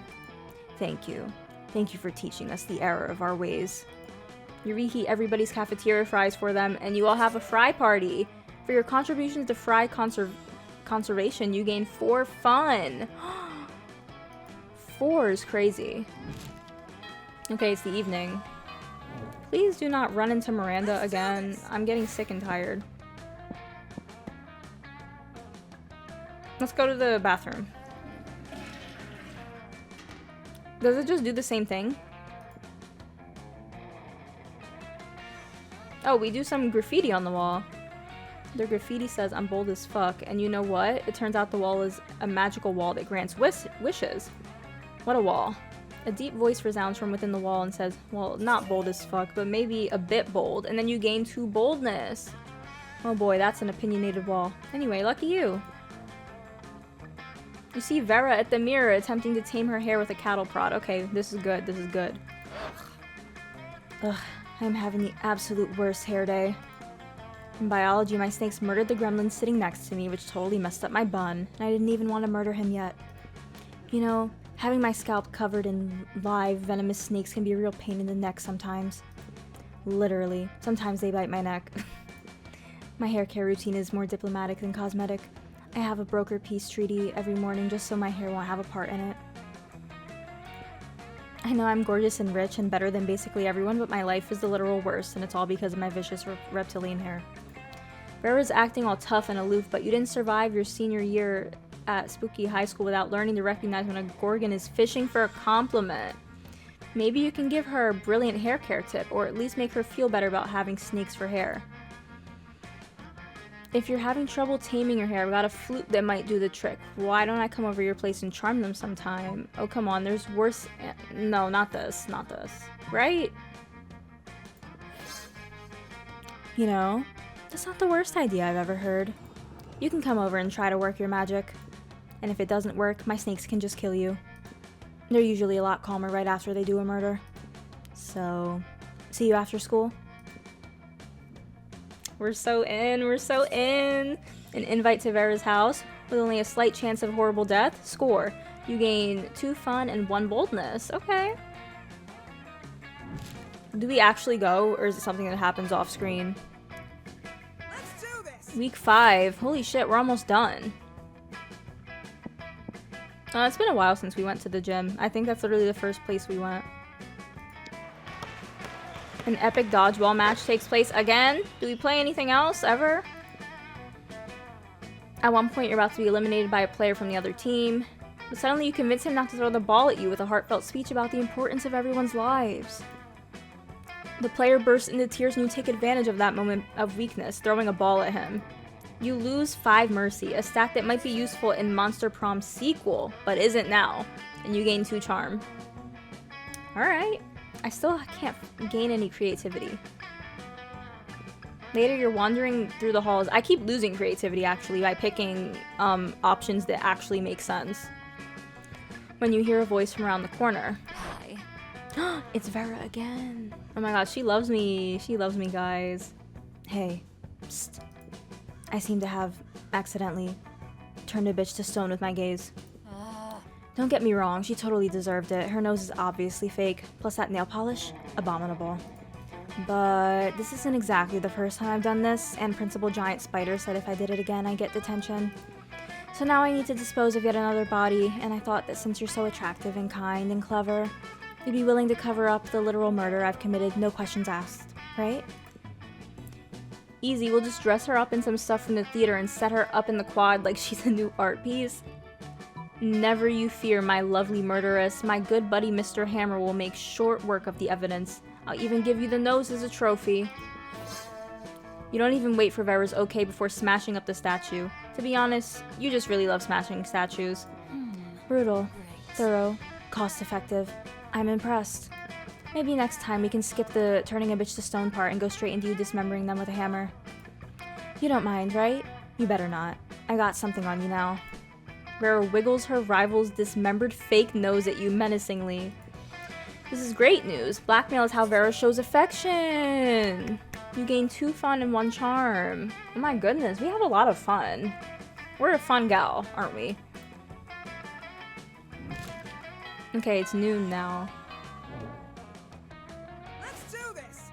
Thank you. Thank you for teaching us the error of our ways. You reheat everybody's cafeteria fries for them, and you all have a fry party. For your contributions to fry conservation, you gain 4 fun. 4 is crazy. Okay, it's the evening. Please do not run into Miranda again. I'm getting sick and tired. Let's go to the bathroom. Does it just do the same thing? Oh, we do some graffiti on the wall. The graffiti says, "I'm bold as fuck," and you know what? It turns out the wall is a magical wall that grants wishes. What a wall. A deep voice resounds from within the wall and says, well, not bold as fuck, but maybe a bit bold, and then you gain 2 boldness. Oh boy, that's an opinionated wall. Anyway, lucky you. You see Vera at the mirror attempting to tame her hair with a cattle prod. Okay, this is good, this is good. Ugh, I'm having the absolute worst hair day. In biology, my snakes murdered the gremlin sitting next to me, which totally messed up my bun, and I didn't even want to murder him yet. You know, having my scalp covered in live, venomous snakes can be a real pain in the neck sometimes. Literally. Sometimes they bite my neck. My hair care routine is more diplomatic than cosmetic. I have a broker peace treaty every morning just so my hair won't have a part in it. I know I'm gorgeous and rich and better than basically everyone, but my life is the literal worst, and it's all because of my vicious reptilian hair. Vera's acting all tough and aloof, but you didn't survive your senior year at Spooky High School without learning to recognize when a Gorgon is fishing for a compliment. Maybe you can give her a brilliant hair care tip, or at least make her feel better about having snakes for hair. If you're having trouble taming your hair, I've got a flute that might do the trick. Why don't I come over your place and charm them sometime? Oh, come on, there's worse. No, not this. Not this. Right? You know, that's not the worst idea I've ever heard. You can come over and try to work your magic. And if it doesn't work, my snakes can just kill you. They're usually a lot calmer right after they do a murder. So, see you after school? We're so in, we're so in. An invite to Vera's house with only a slight chance of horrible death. Score. You gain 2 fun and 1 boldness. Okay. Do we actually go, or is it something that happens off screen? Let's do this. Week 5. Holy shit, we're almost done. It's been a while since we went to the gym. I think that's literally the first place we went. An epic dodgeball match takes place again. Do we play anything else ever? At one point, you're about to be eliminated by a player from the other team, but suddenly you convince him not to throw the ball at you with a heartfelt speech about the importance of everyone's lives. The player bursts into tears and you take advantage of that moment of weakness, throwing a ball at him. You lose 5 mercy, a stat that might be useful in Monster Prom sequel, but isn't now, and you gain 2 charm. Alright. I still can't gain any creativity. Later, you're wandering through the halls. I keep losing creativity, actually, by picking options that actually make sense. When you hear a voice from around the corner. Hi. It's Vera again. Oh my god, she loves me. She loves me, guys. Hey. Psst. I seem to have accidentally turned a bitch to stone with my gaze. Don't get me wrong, she totally deserved it. Her nose is obviously fake, plus that nail polish, abominable. But this isn't exactly the first time I've done this, and Principal Giant Spider said if I did it again, I'd get detention. So now I need to dispose of yet another body, and I thought that since you're so attractive and kind and clever, you'd be willing to cover up the literal murder I've committed, no questions asked, right? Easy, we'll just dress her up in some stuff from the theater and set her up in the quad like she's a new art piece. Never you fear, my lovely murderess. My good buddy Mr. Hammer will make short work of the evidence. I'll even give you the nose as a trophy. You don't even wait for Vera's okay before smashing up the statue. To be honest, you just really love smashing statues. Brutal, thorough, cost-effective. I'm impressed. Maybe next time we can skip the turning a bitch to stone part and go straight into you dismembering them with a hammer. You don't mind, right? You better not. I got something on you now. Vera wiggles her rival's dismembered fake nose at you menacingly. This is great news. Blackmail is how Vera shows affection. You gain 2 fun and 1 charm. Oh my goodness, we have a lot of fun. We're a fun gal, aren't we? Okay, it's noon now. Let's do this.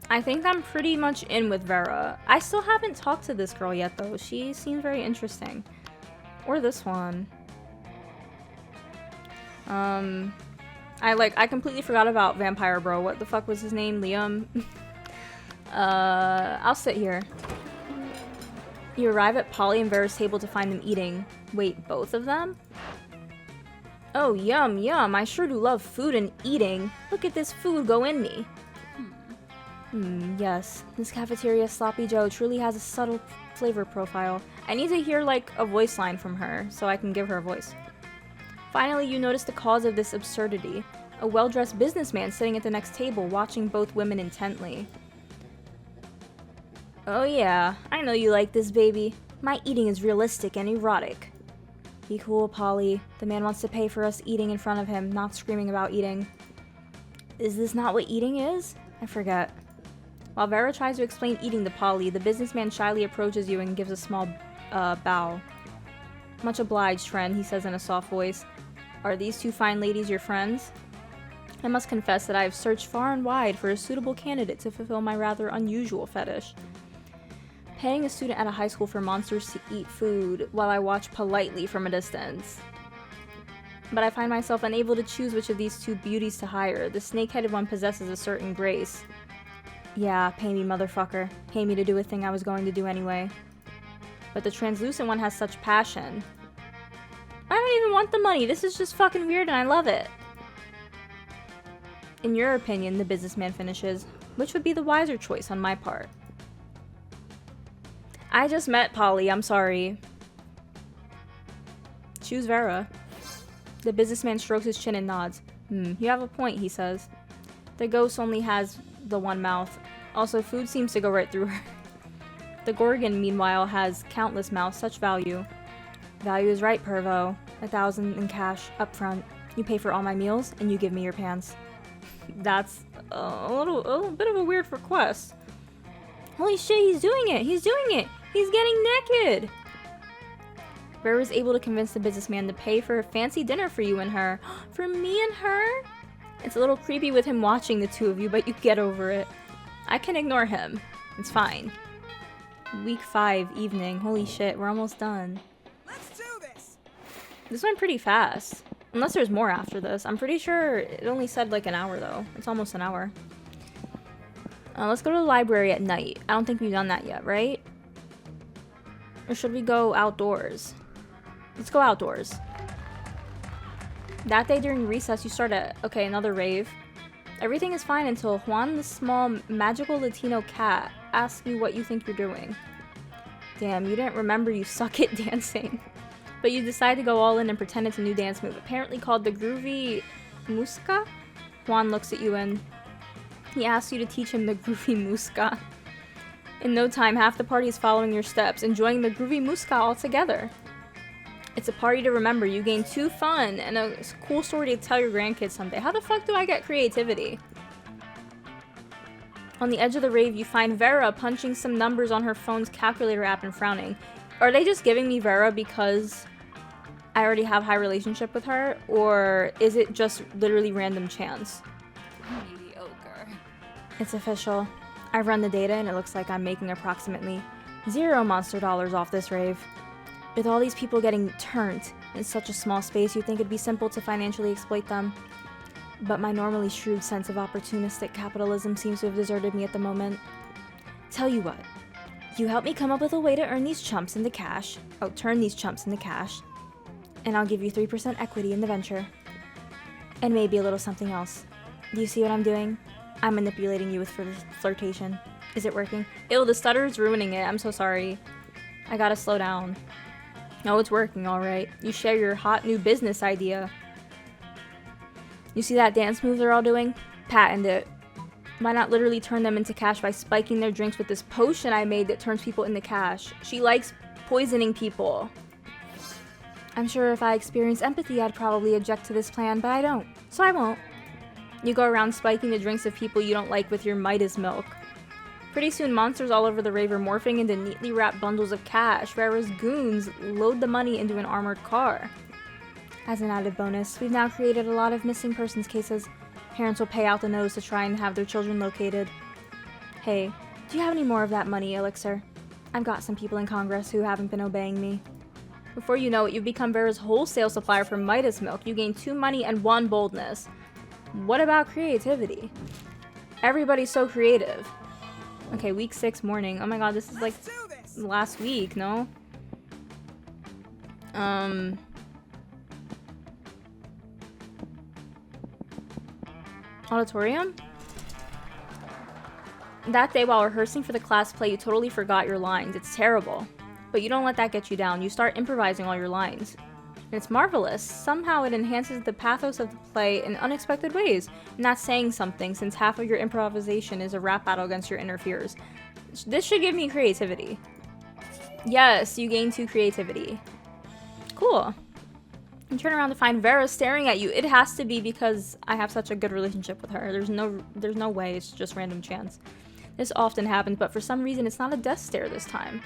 I think I'm pretty much in with Vera. I still haven't talked to this girl yet, though. She seems very interesting. Or this one. I completely forgot about Vampire Bro. What the fuck was his name? Liam? I'll sit here. You arrive at Polly and Vera's table to find them eating. Wait, both of them? Oh, yum, yum. I sure do love food and eating. Look at this food go in me. Yes. This cafeteria Sloppy Joe truly has a subtle flavor profile. I need to hear, like, a voice line from her, so I can give her a voice. Finally, you notice the cause of this absurdity. A well-dressed businessman sitting at the next table, watching both women intently. Oh yeah, I know you like this, baby. My eating is realistic and erotic. Be cool, Polly. The man wants to pay for us eating in front of him, not screaming about eating. Is this not what eating is? I forget. While Vera tries to explain eating to Polly, the businessman shyly approaches you and gives a small bow. Much obliged, friend, he says in a soft voice. Are these 2 fine ladies your friends? I must confess that I have searched far and wide for a suitable candidate to fulfill my rather unusual fetish. Paying a student at a high school for monsters to eat food while I watch politely from a distance. But I find myself unable to choose which of these 2 beauties to hire. The snake-headed one possesses a certain grace. Yeah, pay me, motherfucker. Pay me to do a thing I was going to do anyway. But the translucent one has such passion. I don't even want the money. This is just fucking weird and I love it. In your opinion, the businessman finishes, which would be the wiser choice on my part. I just met Polly, I'm sorry. Choose Vera. The businessman strokes his chin and nods. You have a point, he says. The ghost only has the one mouth. Also, food seems to go right through her. The Gorgon, meanwhile, has countless mouths, such value. Value is right, Pervo. 1,000 in cash, up front. You pay for all my meals, and you give me your pants. That's a little bit of a weird request. Holy shit, he's doing it! He's doing it! He's getting naked! Vera is able to convince the businessman to pay for a fancy dinner for you and her. For me and her? It's a little creepy with him watching the two of you, but you get over it. I can ignore him. It's fine. Week 5, evening. Holy shit, we're almost done. Let's do this. This went pretty fast. Unless there's more after this. I'm pretty sure it only said like an hour though. It's almost an hour. Let's go to the library at night. I don't think we've done that yet, right? Or should we go outdoors? Let's go outdoors. That day during recess, you start at... Okay, another rave. Everything is fine until Juan, the small, magical Latino cat, asks you what you think you're doing. Damn, you didn't remember you suck at dancing. But you decide to go all in and pretend it's a new dance move, apparently called the Groovy Muska? Juan looks at you and he asks you to teach him the Groovy Muska. In no time, half the party is following your steps, enjoying the Groovy Muska all together. It's a party to remember. You gain 2 fun and a cool story to tell your grandkids someday. How the fuck do I get creativity? On the edge of the rave, you find Vera punching some numbers on her phone's calculator app and frowning. Are they just giving me Vera because I already have high relationship with her? Or is it just literally random chance? Mediocre. It's official. I've run the data and it looks like I'm making approximately 0 monster dollars off this rave. With all these people getting turned in such a small space, you'd think it'd be simple to financially exploit them. But my normally shrewd sense of opportunistic capitalism seems to have deserted me at the moment. Tell you what, you help me come up with a way to earn these chumps into cash. Oh, turn these chumps into cash. And I'll give you 3% equity in the venture. And maybe a little something else. Do you see what I'm doing? I'm manipulating you with flirtation. Is it working? Ew, the stutter's ruining it. I'm so sorry. I gotta slow down. No, it's working alright. You share your hot new business idea. You see that dance move they're all doing? Patent it. Why not literally turn them into cash by spiking their drinks with this potion I made that turns people into cash? She likes poisoning people. I'm sure if I experienced empathy, I'd probably object to this plan, but I don't. So I won't. You go around spiking the drinks of people you don't like with your Midas milk. Pretty soon, monsters all over the rave are morphing into neatly wrapped bundles of cash. Vera's goons load the money into an armored car. As an added bonus, we've now created a lot of missing persons cases. Parents will pay out the nose to try and have their children located. Hey, do you have any more of that money, Elixir? I've got some people in Congress who haven't been obeying me. Before you know it, you've become Vera's wholesale supplier for Midas milk. You gain 2 money and 1 boldness. What about creativity? Everybody's so creative. Okay, week 6 morning. Oh my god, this is like Let's do this. last week, no? Auditorium? That day while rehearsing for the class play, you totally forgot your lines. It's terrible. But you don't let that get you down. You start improvising all your lines. And it's marvelous. Somehow it enhances the pathos of the play in unexpected ways. And that's saying something, since half of your improvisation is a rap battle against your inner fears. This should give me creativity. Yes, you gain 2 creativity. Cool. You turn around to find Vera staring at you. It has to be because I have such a good relationship with her. There's no way it's just random chance. This often happens, but for some reason it's not a death stare this time.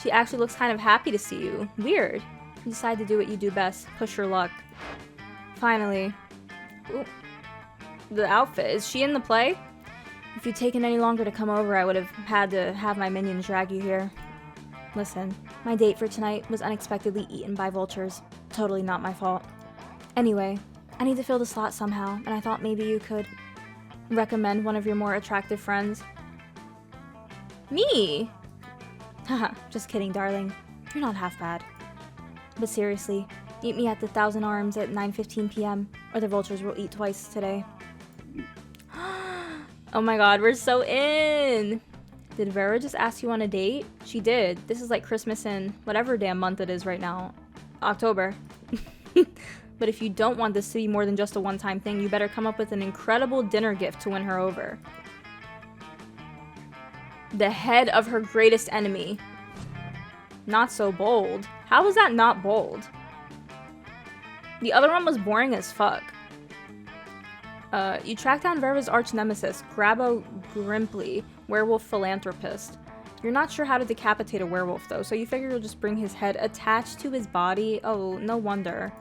She actually looks kind of happy to see you. Weird. You decide to do what you do best. Push your luck. Finally. Ooh. The outfit. Is she in the play? If you'd taken any longer to come over, I would have had to have my minions drag you here. Listen, my date for tonight was unexpectedly eaten by vultures. Totally not my fault. Anyway, I need to fill the slot somehow, and I thought maybe you could recommend one of your more attractive friends. Me? Haha, just kidding, darling. You're not half bad. But seriously, meet me at the Thousand Arms at 9:15 p.m., or the vultures will eat twice today. Oh my god, we're so in! Did Vera just ask you on a date? She did. This is like Christmas in whatever damn month it is right now. October. But if you don't want this to be more than just a one-time thing, you better come up with an incredible dinner gift to win her over. The head of her greatest enemy. Not so bold. How was that not bold? The other one was boring as fuck. You track down Vera's arch nemesis, Grabo Grimpley, werewolf philanthropist. You're not sure how to decapitate a werewolf though, so you figure you'll just bring his head attached to his body. Oh, no wonder.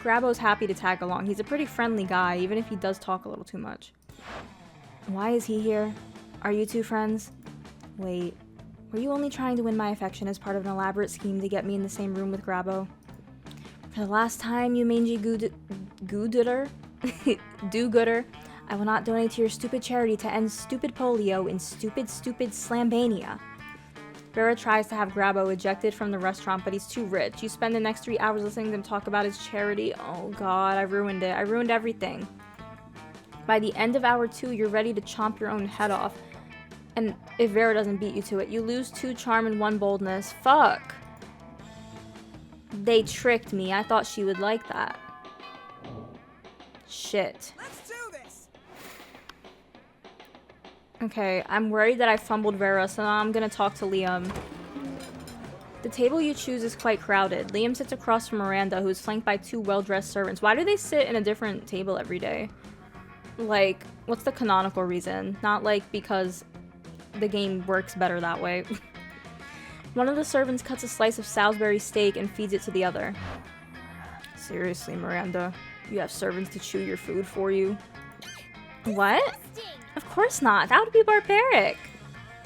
Grabo's happy to tag along. He's a pretty friendly guy, even if he does talk a little too much. Why is he here? Are you two friends? Wait, were you only trying to win my affection as part of an elaborate scheme to get me in the same room with Grabo? For the last time, you mangy do-gooder, I will not donate to your stupid charity to end stupid polio in stupid Slambania. Vera tries to have Grabo ejected from the restaurant, but he's too rich. You spend the next 3 hours listening to him talk about his charity. Oh god, I ruined it. I ruined everything. By the end of hour 2, you're ready to chomp your own head off. And if Vera doesn't beat you to it, you lose 2 charm and 1 boldness. Fuck. They tricked me. I thought she would like that. Shit. Let's do this. Okay, I'm worried that I fumbled Vera, so now I'm gonna talk to Liam. The table you choose is quite crowded. Liam sits across from Miranda, who is flanked by 2 well-dressed servants. Why do they sit in a different table every day? Like, what's the canonical reason? Not like because the game works better that way. One of the servants cuts a slice of Salisbury steak and feeds it to the other. Seriously, Miranda, you have servants to chew your food for you? What? Of course not. That would be barbaric.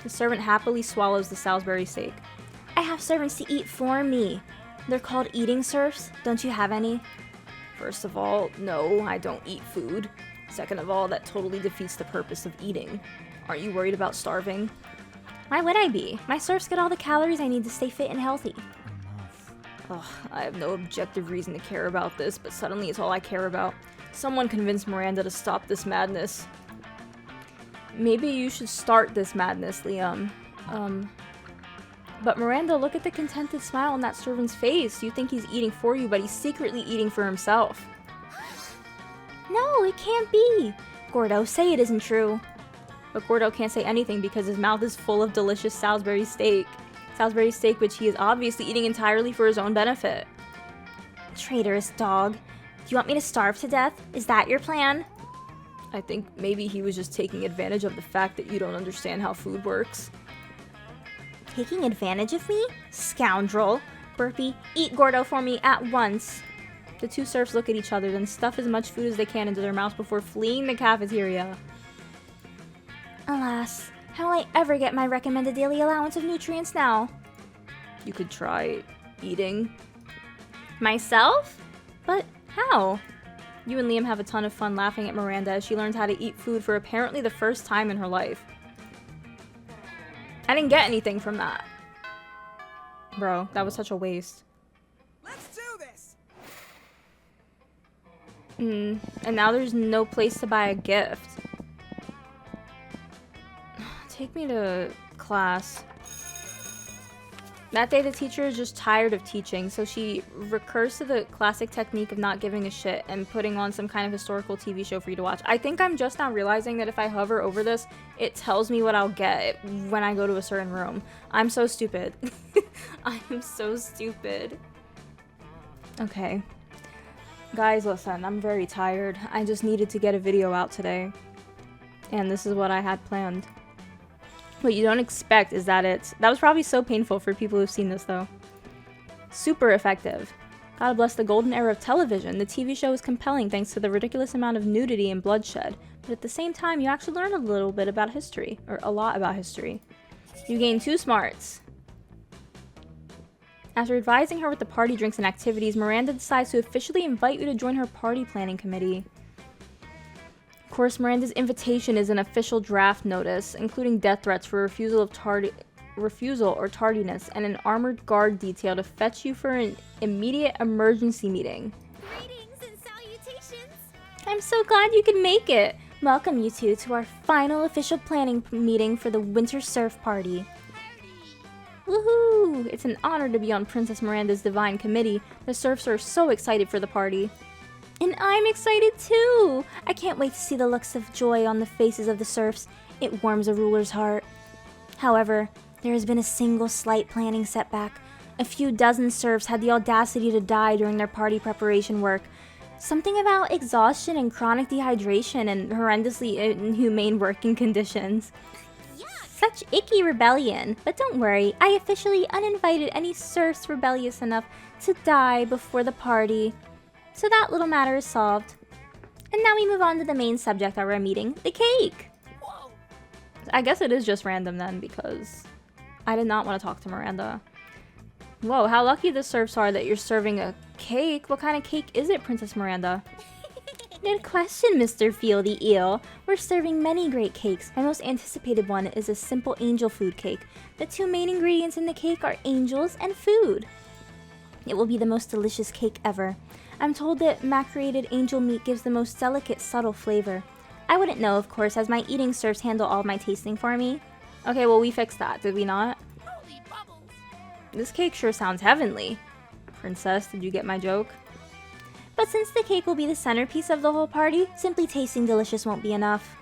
The servant happily swallows the Salisbury steak. I have servants to eat for me. They're called eating serfs. Don't you have any? First of all, no, I don't eat food. Second of all, that totally defeats the purpose of eating. Aren't you worried about starving? Why would I be? My serfs get all the calories I need to stay fit and healthy. Ugh, I have no objective reason to care about this, but suddenly it's all I care about. Someone convince Miranda to stop this madness. Maybe you should start this madness, Liam. But Miranda, look at the contented smile on that servant's face. You think he's eating for you, but he's secretly eating for himself. No, it can't be. Gordo, say it isn't true. But Gordo can't say anything because his mouth is full of delicious Salisbury steak. Salisbury steak which he is obviously eating entirely for his own benefit. Traitorous dog. Do you want me to starve to death? Is that your plan? I think maybe he was just taking advantage of the fact that you don't understand how food works. Taking advantage of me? Scoundrel. Burpee, eat Gordo for me at once. The 2 serfs look at each other, then stuff as much food as they can into their mouths before fleeing the cafeteria. Alas, how will I ever get my recommended daily allowance of nutrients now? You could try eating. Myself? But how? You and Liam have a ton of fun laughing at Miranda as she learns how to eat food for apparently the first time in her life. I didn't get anything from that. Bro, that was such a waste. Let's do this. And now there's no place to buy a gift. Take me to class. That day, the teacher is just tired of teaching, so she recurs to the classic technique of not giving a shit and putting on some kind of historical TV show for you to watch. I think I'm just now realizing that if I hover over this, it tells me what I'll get when I go to a certain room. I'm so stupid. I am so stupid. Okay. Guys, listen, I'm very tired. I just needed to get a video out today. And this is what I had planned. What you don't expect is that that was probably so painful for people who've seen this though. Super effective. God bless the golden era of television. The TV show is compelling thanks to the ridiculous amount of nudity and bloodshed, but at the same time you actually learn a little bit about history, or a lot about history. You gain 2 smarts. After advising her with the party drinks and activities, Miranda decides to officially invite you to join her party planning committee. Of course, Miranda's invitation is an official draft notice, including death threats for refusal or tardiness, and an armored guard detail to fetch you for an immediate emergency meeting. Greetings and salutations. I'm so glad you could make it. Welcome you two to our final official planning meeting for the winter surf party. Woohoo! It's an honor to be on Princess Miranda's divine committee. The surfs are so excited for the party. And I'm excited too! I can't wait to see the looks of joy on the faces of the serfs. It warms a ruler's heart. However, there has been a single slight planning setback. A few dozen serfs had the audacity to die during their party preparation work. Something about exhaustion and chronic dehydration and horrendously inhumane working conditions. Such icky rebellion. But don't worry, I officially uninvited any serfs rebellious enough to die before the party. So that little matter is solved. And now we move on to the main subject of our meeting, the cake. I guess it is just random then, because I did not want to talk to Miranda. Whoa, how lucky the serfs are that you're serving a cake. What kind of cake is it, Princess Miranda? Good question, Mr. Fieldy Eel. We're serving many great cakes. My most anticipated one is a simple angel food cake. The two main ingredients in the cake are angels and food. It will be the most delicious cake ever. I'm told that macerated angel meat gives the most delicate, subtle flavor. I wouldn't know, of course, as my eating serfs handle all of my tasting for me. Okay, well, we fixed that, did we not? This cake sure sounds heavenly. Princess, did you get my joke? But since the cake will be the centerpiece of the whole party, simply tasting delicious won't be enough.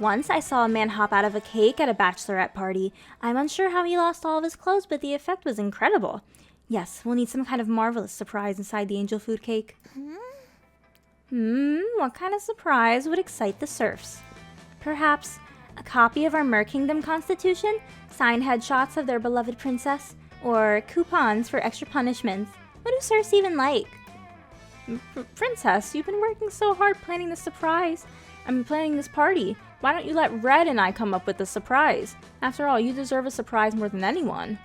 Once I saw a man hop out of a cake at a bachelorette party. I'm unsure how he lost all of his clothes, but the effect was incredible. Yes, we'll need some kind of marvelous surprise inside the angel food cake. What kind of surprise would excite the serfs? Perhaps a copy of our Mer Kingdom Constitution, signed headshots of their beloved princess, or coupons for extra punishments. What do serfs even like? Princess, you've been working so hard planning this surprise. Planning this party. Why don't you let Red and I come up with the surprise? After all, you deserve a surprise more than anyone.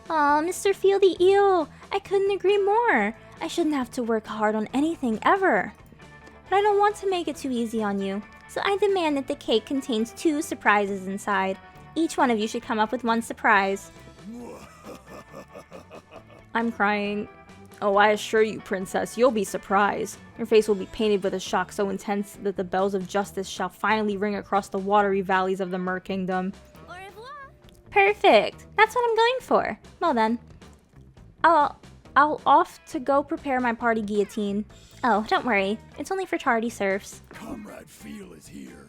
Aw, Mr. Fieldy Eel, I couldn't agree more. I shouldn't have to work hard on anything ever. But I don't want to make it too easy on you, so I demand that the cake contains 2 surprises inside. Each one of you should come up with 1 surprise. I'm crying. Oh, I assure you, Princess, you'll be surprised. Your face will be painted with a shock so intense that the bells of justice shall finally ring across the watery valleys of the Mer Kingdom. Au revoir. Perfect. That's what I'm going for. Well then, I'll off to go prepare my party guillotine. Oh, don't worry. It's only for tardy serfs. Comrade Feel is here.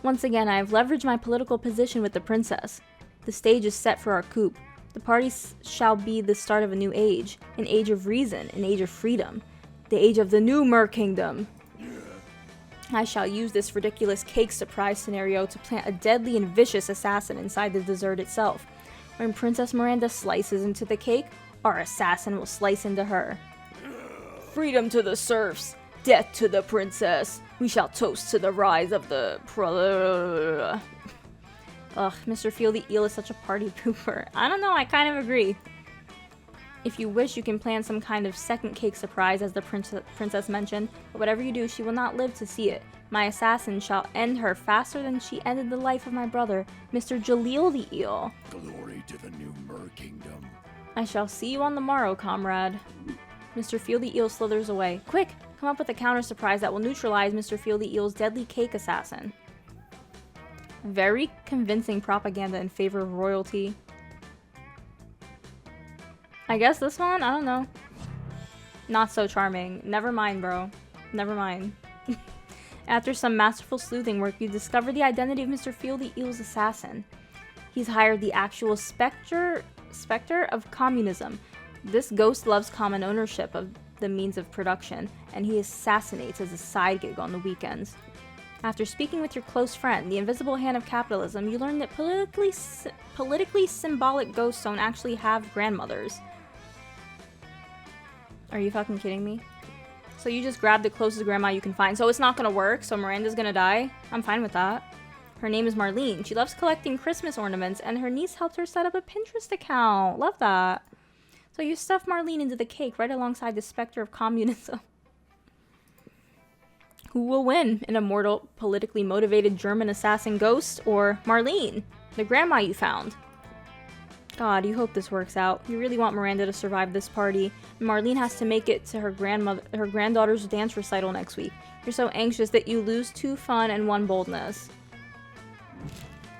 Once again, I have leveraged my political position with the princess. The stage is set for our coup. The party shall be the start of a new age. An age of reason, an age of freedom. The age of the new Mer Kingdom. I shall use this ridiculous cake surprise scenario to plant a deadly and vicious assassin inside the dessert itself. When Princess Miranda slices into the cake, our assassin will slice into her. Freedom to the serfs! Death to the princess! We shall toast to the rise of the Ugh, Mr. Fieldy Eel is such a party pooper. I don't know, I kind of agree. If you wish, you can plan some kind of second cake surprise, as the princess mentioned, but whatever you do, she will not live to see it. My assassin shall end her faster than she ended the life of my brother, Mr. Jaleel the Eel. Glory to the new Mer Kingdom. I shall see you on the morrow, comrade. Mr. Fieldy Eel slithers away. Quick, come up with a counter surprise that will neutralize Mr. Fieldy Eel's deadly cake assassin. Very convincing propaganda in favor of royalty. I guess this one? I don't know. Not so charming. Never mind, bro. Never mind. After some masterful sleuthing work, you discover the identity of Mr. Fieldy Eel's assassin. He's hired the actual specter of communism. This ghost loves common ownership of the means of production, and he assassinates as a side gig on the weekends. After speaking with your close friend, the invisible hand of capitalism, you learn that politically symbolic ghosts don't actually have grandmothers. Are you fucking kidding me? So you just grab the closest grandma you can find. So it's not gonna work, so Miranda's gonna die? I'm fine with that. Her name is Marlene. She loves collecting Christmas ornaments, and her niece helped her set up a Pinterest account. Love that. So you stuff Marlene into the cake right alongside the specter of communism. Who will win? An immortal, politically motivated German assassin ghost, or Marlene, the grandma you found? God, you hope this works out. You really want Miranda to survive this party. And Marlene has to make it to her granddaughter's dance recital next week. You're so anxious that you lose 2 fun and 1 boldness.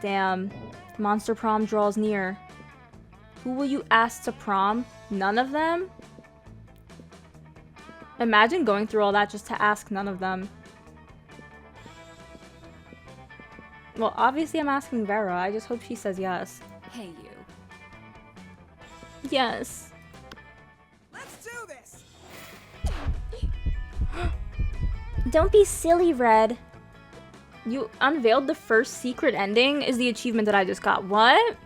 Damn. Monster prom draws near. Who will you ask to prom? None of them? Imagine going through all that just to ask none of them. Well, obviously I'm asking Vera. I just hope she says yes. Hey, you. Yes. Let's do this. Don't be silly, Red. You unveiled the first secret ending is the achievement that I just got. What?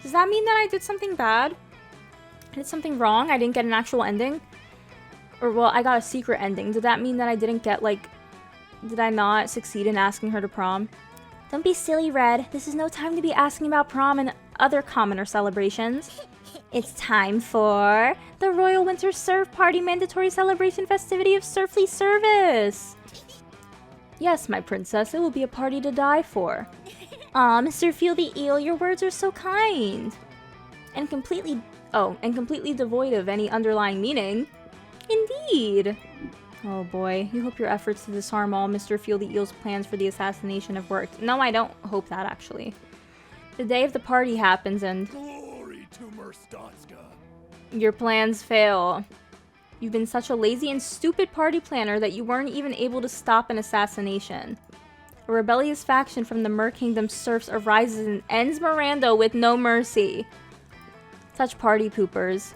Does that mean that I did something bad? I did something wrong? I didn't get an actual ending? Or, well, I got a secret ending. Did that mean that I didn't get, like... Did I not succeed in asking her to prom? Don't be silly, Red. This is no time to be asking about prom and other commoner celebrations. It's time for the Royal Winter Surf Party Mandatory Celebration Festivity of Surfly Service. Yes, my princess, it will be a party to die for. Aw, Mr. Feel the Eel, your words are so kind. And completely devoid of any underlying meaning. Indeed. Oh boy, you hope your efforts to disarm all Mr. Feel the Eel's plans for the assassination have worked. No, I don't hope that, actually. The day of the party happens and... Glory to Merstatska. Your plans fail. You've been such a lazy and stupid party planner that you weren't even able to stop an assassination. A rebellious faction from the Mer Kingdom serfs arises and ends Miranda with no mercy. Such party poopers.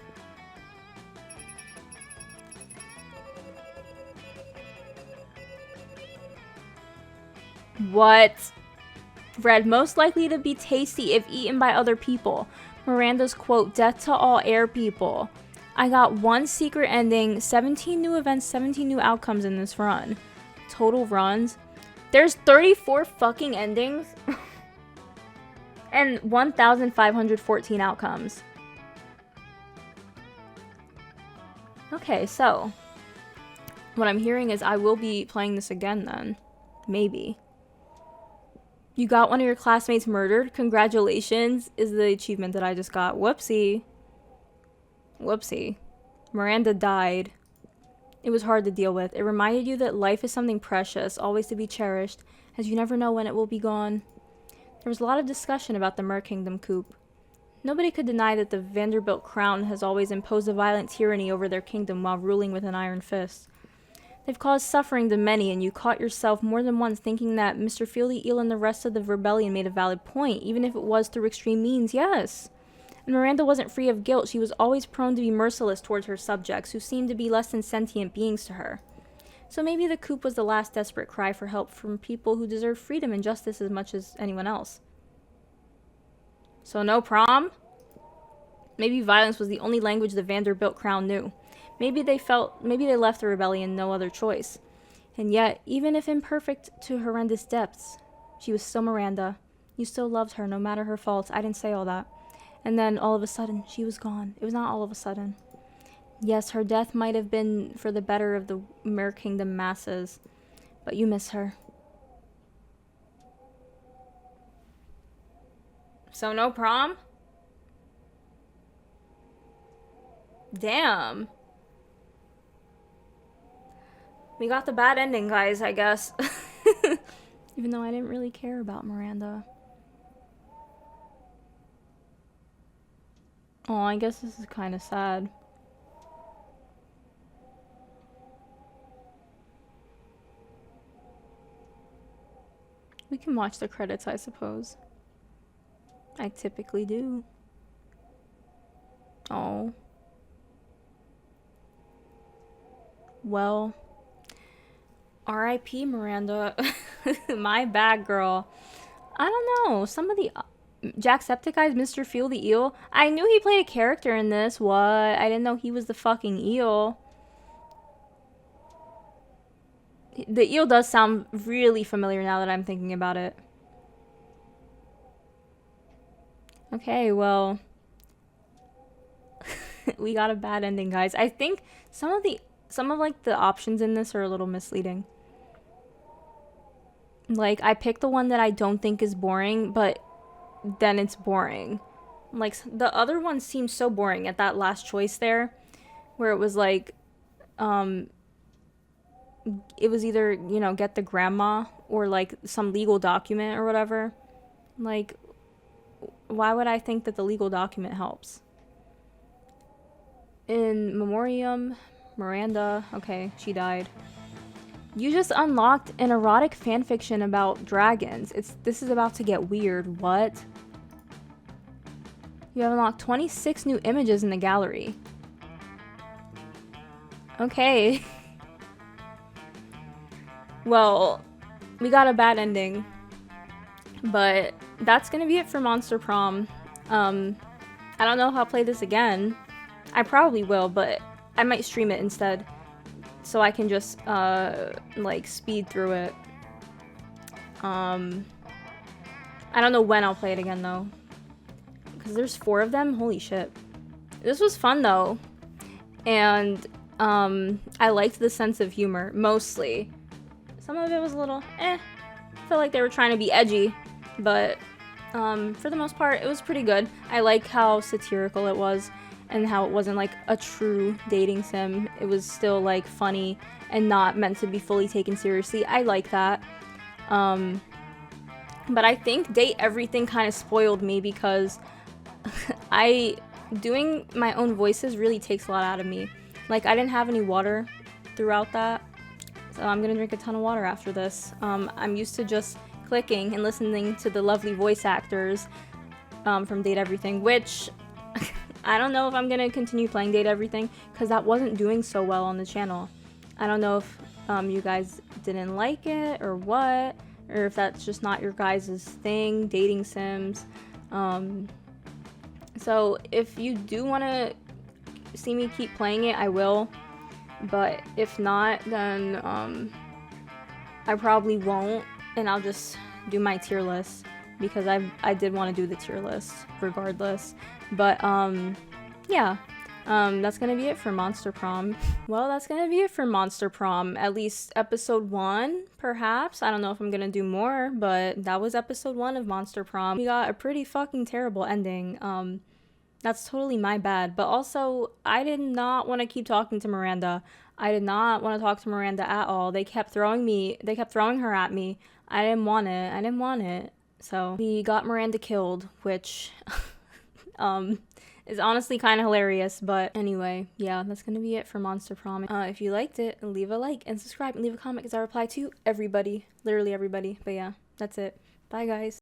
What? Bread most likely to be tasty if eaten by other people. Miranda's quote, death to all air people. I got 1 secret ending, 17 new events, 17 new outcomes in this run. Total runs. There's 34 fucking endings. And 1,514 outcomes. Okay, so. What I'm hearing is I will be playing this again then. Maybe. You got one of your classmates murdered? Congratulations, is the achievement that I just got. Whoopsie. Whoopsie. Miranda died. It was hard to deal with. It reminded you that life is something precious, always to be cherished, as you never know when it will be gone. There was a lot of discussion about the Mer Kingdom coup. Nobody could deny that the Vanderbilt crown has always imposed a violent tyranny over their kingdom while ruling with an iron fist. They've caused suffering to many, and you caught yourself more than once thinking that Mr. Fieldy Eel and the rest of the rebellion made a valid point, even if it was through extreme means, yes. And Miranda wasn't free of guilt. She was always prone to be merciless towards her subjects, who seemed to be less than sentient beings to her. So maybe the coup was the last desperate cry for help from people who deserve freedom and justice as much as anyone else. So no prom? Maybe violence was the only language the Vanderbilt crown knew. Maybe they left the rebellion no other choice. And yet, even if imperfect to horrendous depths, she was still Miranda. You still loved her, no matter her faults. I didn't say all that. And then, all of a sudden, she was gone. It was not all of a sudden. Yes, her death might have been for the better of the Mer Kingdom masses, but you miss her. So no prom? Damn. We got the bad ending, guys, I guess. Even though I didn't really care about Miranda. Oh, I guess this is kind of sad. We can watch the credits, I suppose. I typically do. Oh. Well. R.I.P. Miranda. My bad, girl. I don't know. Some of the Jacksepticeye's Mr. Feel the Eel. I knew he played a character in this. What? I didn't know he was the fucking eel. The eel does sound really familiar now that I'm thinking about it. Okay, well. We got a bad ending, guys. I think some of like the options in this are a little misleading. Like, I picked the one that I don't think is boring, but then it's boring. Like, the other one seemed so boring at that last choice there, where it was like, it was either, you know, get the grandma or like some legal document or whatever. Like, why would I think that the legal document helps? In memoriam, Miranda, okay, she died. You just unlocked an erotic fanfiction about dragons. This is about to get weird. What? You have unlocked 26 new images in the gallery. Okay. Well, we got a bad ending. But that's gonna be it for Monster Prom. I don't know if I'll play this again. I probably will, but I might stream it instead. So I can just, like, speed through it. I don't know when I'll play it again, though. Because there's 4 of them? Holy shit. This was fun, though. And, I liked the sense of humor, mostly. Some of it was a little, I felt like they were trying to be edgy. But, for the most part, it was pretty good. I like how satirical it was. And how it wasn't like a true dating sim. It was still like funny and not meant to be fully taken seriously. I like that. But I think Date Everything kind of spoiled me because doing my own voices really takes a lot out of me. Like, I didn't have any water throughout that. So I'm gonna drink a ton of water after this. I'm used to just clicking and listening to the lovely voice actors from Date Everything, which I don't know if I'm gonna continue playing Date Everything because that wasn't doing so well on the channel. I don't know if you guys didn't like it or what, or if that's just not your guys' thing, dating sims. So if you do want to see me keep playing it, I will. But if not, then I probably won't, and I'll just do my tier list because I did want to do the tier list regardless. But, yeah, that's gonna be it for Monster Prom. Well, that's gonna be it for Monster Prom, at least episode 1, perhaps. I don't know if I'm gonna do more, but that was episode 1 of Monster Prom. We got a pretty fucking terrible ending. That's totally my bad, but also, I did not want to keep talking to Miranda. I did not want to talk to Miranda at all. They kept throwing her at me. I didn't want it. So, we got Miranda killed, which... is honestly kind of hilarious, but anyway, yeah, that's gonna be it for Monster Prom. If you liked it, leave a like and subscribe and leave a comment because I reply to everybody, literally everybody. But yeah, that's it. Bye, guys.